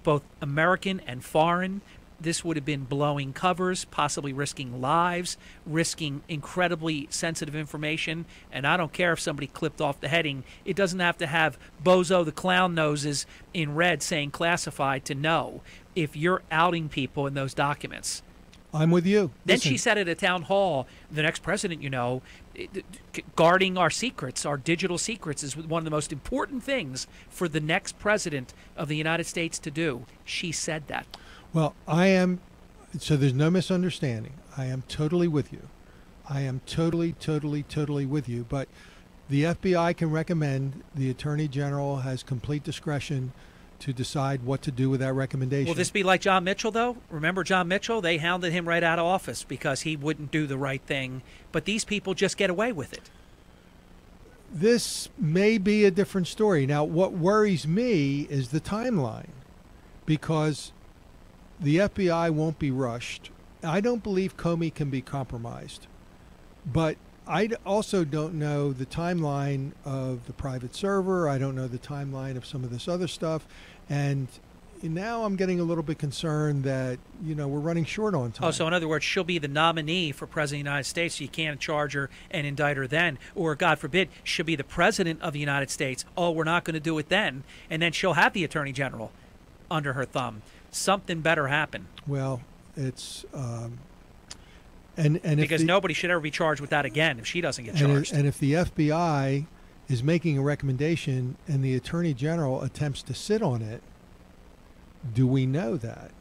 S3: both American and foreign. This would have been blowing covers, possibly risking lives, risking incredibly sensitive information. And I don't care if somebody clipped off the heading. It doesn't have to have Bozo the Clown noses in red saying classified to know if you're outing people in those documents.
S4: I'm with you.
S3: Then
S4: Listen.
S3: she said at a town hall, the next president, guarding our secrets, our digital secrets, is one of the most important things for the next president of the United States to do. She said that.
S4: Well, so there's no misunderstanding. I am totally with you. I am totally with you. But the FBI can recommend. The Attorney General has complete discretion to decide what to do with that recommendation.
S3: Will this be like John Mitchell, though? Remember John Mitchell? They hounded him right out of office because he wouldn't do the right thing. But these people just get away with it.
S4: This may be a different story. Now, what worries me is the timeline, because the FBI won't be rushed. I don't believe Comey can be compromised. But I also don't know the timeline of the private server. I don't know the timeline of some of this other stuff. And now I'm getting a little bit concerned that, we're running short on time.
S3: Oh, so in other words, she'll be the nominee for President of the United States, so you can't charge her and indict her then. Or, God forbid, she'll be the President of the United States. Oh, we're not going to do it then. And then she'll have the Attorney General under her thumb. Something better happen.
S4: Well, it's...
S3: because nobody should ever be charged with that again if she doesn't get charged.
S4: And if the FBI is making a recommendation and the Attorney General attempts to sit on it, do we know that?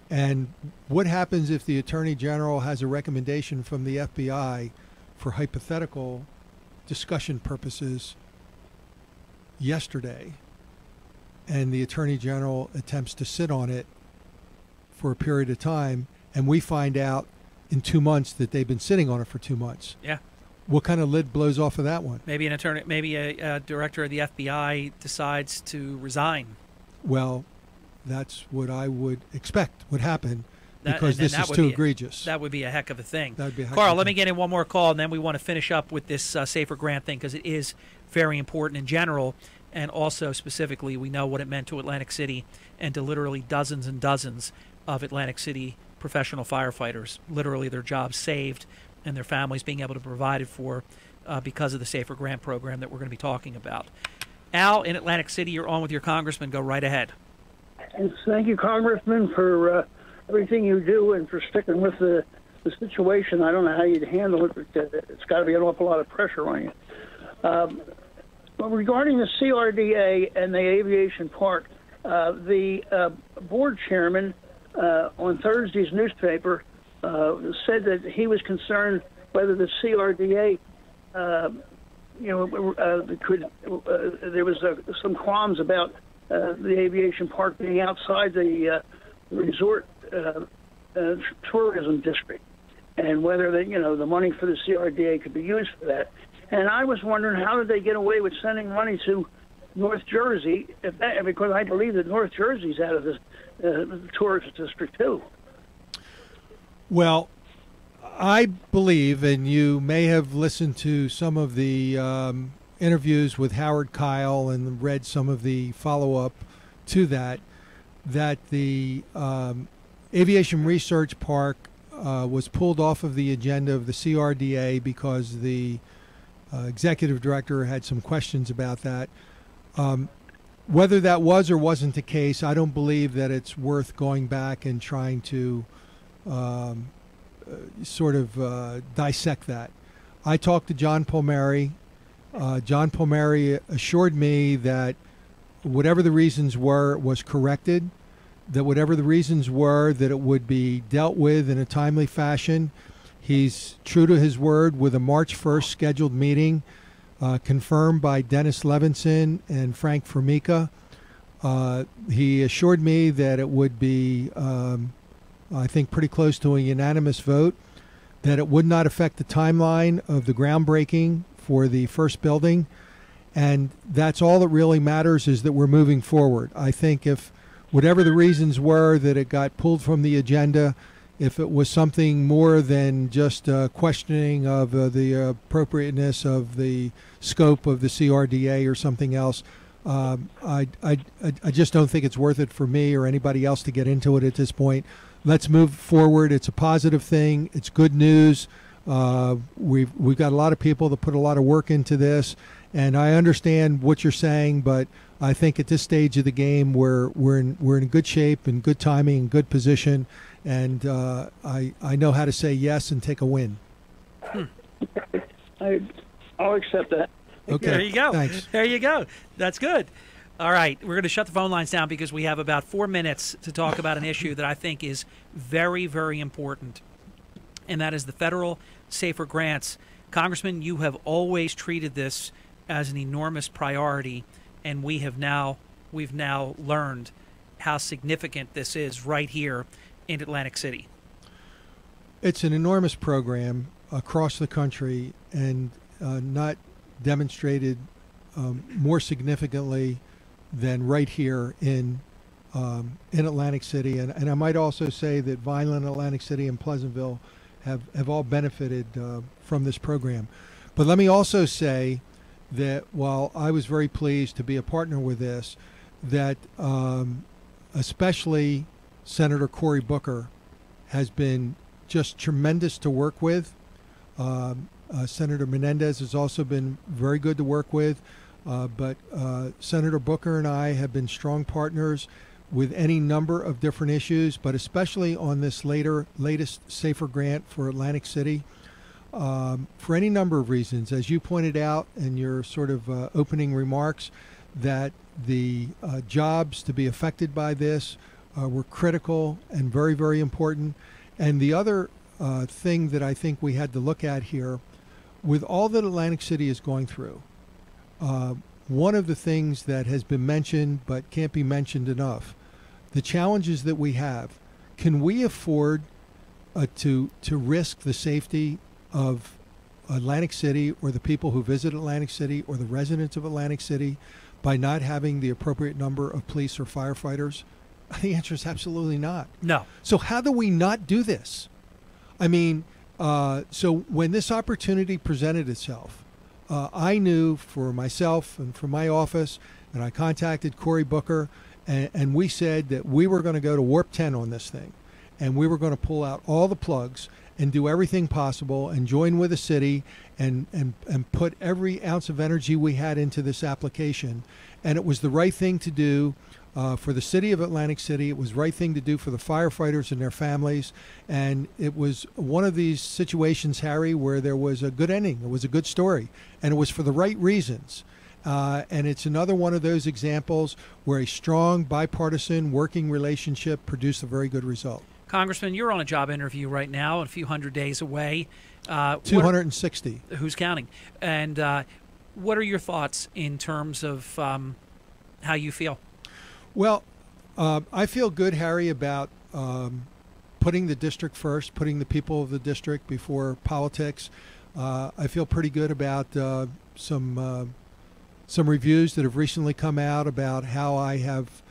S4: And what happens if the Attorney General has a recommendation from the FBI for hypothetical discussion purposes yesterday, and the Attorney General attempts to sit on it for a period of time, and we find out in 2 months that they've been sitting on it for 2 months?
S3: Yeah.
S4: What kind of lid blows off of that one?
S3: Maybe a director of the FBI decides to resign.
S4: Well, that's what I would expect would happen, because this is too egregious.
S3: That would be a heck of a thing.
S4: That would be a heck
S3: Carl,
S4: of a
S3: let
S4: thing.
S3: me get in one more call, and then we want to finish up with this safer grant thing, because it is very important in general, and also specifically we know what it meant to Atlantic City and to literally dozens and dozens of Atlantic City professional firefighters, literally their jobs saved and their families being able to provide it for because of the Safer Grant program that we're going to be talking about. Al, in Atlantic City, you're on with your congressman. Go right ahead.
S17: And thank you, Congressman, for everything you do and for sticking with the situation. I don't know how you'd handle it, but it's got to be an awful lot of pressure on you. Well, regarding the CRDA and the aviation park, the board chairman on Thursday's newspaper said that he was concerned whether the CRDA, there was some qualms about the aviation park being outside the resort tourism district, and whether the money for the CRDA could be used for that. And I was wondering, how did they get away with sending money to North Jersey, because I believe that North Jersey's out of the tourist district too.
S4: Well, I believe, and you may have listened to some of the interviews with Howard Kyle and read some of the follow-up to that the Aviation Research Park was pulled off of the agenda of the CRDA because the executive director had some questions about that. Whether that was or wasn't the case, I don't believe that it's worth going back and trying to dissect that. I talked to John Palmieri. John Palmieri assured me that whatever the reasons were was corrected, that whatever the reasons were, that it would be dealt with in a timely fashion. He's true to his word with a March 1st scheduled meeting confirmed by Dennis Levinson and Frank Formica. He assured me that it would be, I think, pretty close to a unanimous vote, that it would not affect the timeline of the groundbreaking for the first building. And that's all that really matters, is that we're moving forward. I think if whatever the reasons were that it got pulled from the agenda, if it was something more than just questioning of the appropriateness of the scope of the CRDA or something else, I just don't think it's worth it for me or anybody else to get into it at this point. Let's move forward. It's a positive thing. It's good news. We've got a lot of people that put a lot of work into this, and I understand what you're saying, but I think at this stage of the game we're in good shape and good timing and good position, and I know how to say yes and take a win.
S17: I'll accept that.
S4: Okay.
S3: There you go.
S4: Thanks.
S3: There you go. That's good. All right. We're going to shut the phone lines down because we have about 4 minutes to talk about an issue that I think is very, very important, and that is the federal safer grants. Congressman, you have always treated this as an enormous priority, and we've now learned how significant this is right here in Atlantic City.
S4: It's an enormous program across the country, and not demonstrated more significantly than right here in Atlantic City. And I might also say that Vineland, Atlantic City, and Pleasantville have all benefited from this program. But let me also say that while I was very pleased to be a partner with this, that especially Senator Cory Booker has been just tremendous to work with. Senator Menendez has also been very good to work with, but Senator Booker and I have been strong partners with any number of different issues, but especially on this latest SAFER grant for Atlantic City, for any number of reasons. As you pointed out in your sort of opening remarks, that the jobs to be affected by this were critical and very, very important. And the other thing that I think we had to look at here, with all that Atlantic City is going through, one of the things that has been mentioned but can't be mentioned enough, the challenges that we have. Can we afford to risk the safety of Atlantic City or the people who visit Atlantic City or the residents of Atlantic City by not having the appropriate number of police or firefighters? The answer is absolutely not.
S3: No.
S4: So how do we not do this? I mean, so when this opportunity presented itself, I knew for myself and for my office, and I contacted Cory Booker, and we said that we were going to go to warp 10 on this thing, and we were going to pull out all the plugs and do everything possible and join with the city and put every ounce of energy we had into this application. And it was the right thing to do for the city of Atlantic City. It was the right thing to do for the firefighters and their families. And it was one of these situations, Harry, where there was a good ending. It was a good story. And it was for the right reasons. And it's another one of those examples where a strong bipartisan working relationship produced a very good result.
S3: Congressman, you're on a job interview right now, a few hundred days away.
S4: 260.
S3: Who's counting? And what are your thoughts in terms of how you feel?
S4: Well, I feel good, Harry, about putting the district first, putting the people of the district before politics. I feel pretty good about some reviews that have recently come out about how I have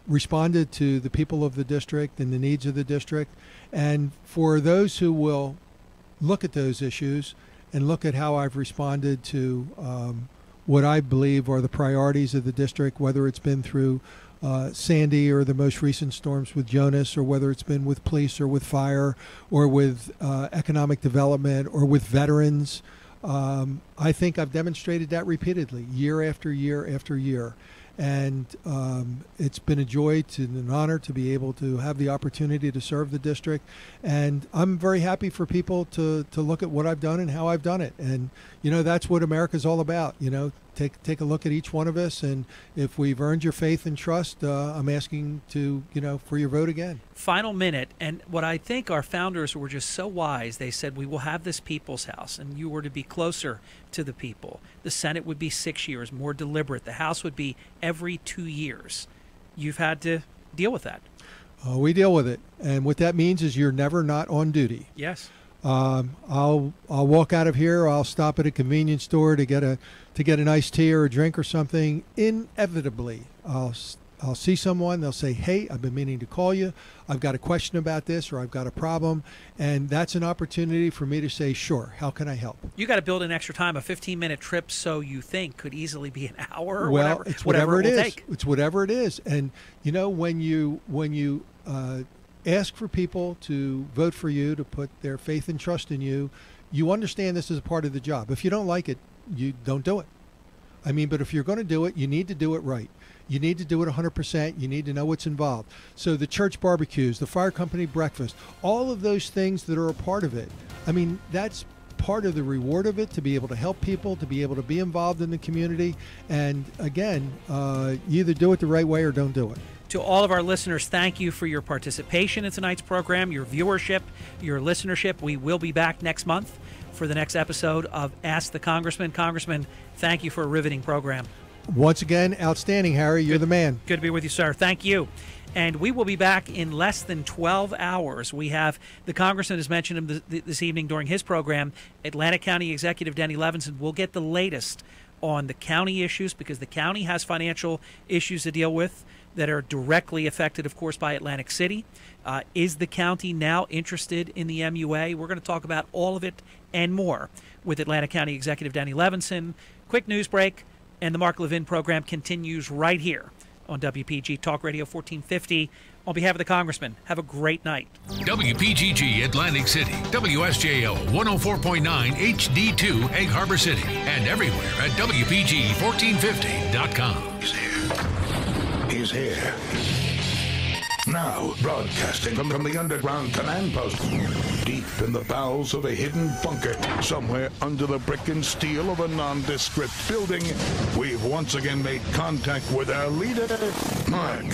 S4: responded to the people of the district and the needs of the district. And for those who will look at those issues and look at how I've responded to what I believe are the priorities of the district, whether it's been through Sandy or the most recent storms with Jonas, or whether it's been with police or with fire or with economic development or with veterans, I think I've demonstrated that repeatedly, year after year after year. And it's been a joy and an honor to be able to have the opportunity to serve the district. And I'm very happy for people to look at what I've done and how I've done it. And, you know, that's what America's all about. You know, take a look at each one of us, and if we've earned your faith and trust, I'm asking to, for your vote again.
S3: Final minute, and what I think our founders were just so wise, they said we will have this people's house, and you were to be closer to the people. The Senate would be 6 years, more deliberate. The House would be every 2 years. You've had to deal with that.
S4: We deal with it, and what that means is you're never not on duty.
S3: Yes.
S4: I'll walk out of here. I'll stop at a convenience store to get an iced tea or a drink or something. Inevitably, I'll see someone. They'll say, "Hey, I've been meaning to call you. I've got a question about this, or I've got a problem," and that's an opportunity for me to say, "Sure, how can I help?"
S3: You got to build in extra time. A 15-minute trip, so you think, could easily be an hour. Or
S4: well, it's whatever it is.
S3: Take.
S4: It's whatever it is, and when you ask for people to vote for you, to put their faith and trust in you, you understand this is a part of the job. If you don't like it, you don't do it. But if you're going to do it, you need to do it right. You need to do it 100%. You need to know what's involved. So the church barbecues, the fire company breakfast, all of those things that are a part of it, that's part of the reward of it, to be able to help people, to be able to be involved in the community. And again, you either do it the right way or don't do it.
S3: To all of our listeners, thank you for your participation in tonight's program, your viewership, your listenership. We will be back next month for the next episode of Ask the Congressman. Congressman, thank you for a riveting program.
S4: Once again, outstanding, Harry. You're the man.
S3: Good to be with you, sir. Thank you. And we will be back in less than 12 hours. We have the Congressman has mentioned him this evening during his program. Atlantic County Executive Denny Levinson will get the latest on the county issues, because the county has financial issues to deal with that are directly affected, of course, by Atlantic City. Is the county now interested in the MUA? We're going to talk about all of it and more with Atlantic County Executive Denny Levinson. Quick news break, and the Mark Levin program continues right here on WPG Talk Radio 1450. On behalf of the Congressman, have a great night.
S2: WPGG Atlantic City, WSJO 104.9 HD2 Egg Harbor City, and everywhere at WPG1450.com.
S18: He's here. Now, broadcasting from the underground command post, deep in the bowels of a hidden bunker, somewhere under the brick and steel of a nondescript building, we've once again made contact with our leader, Mark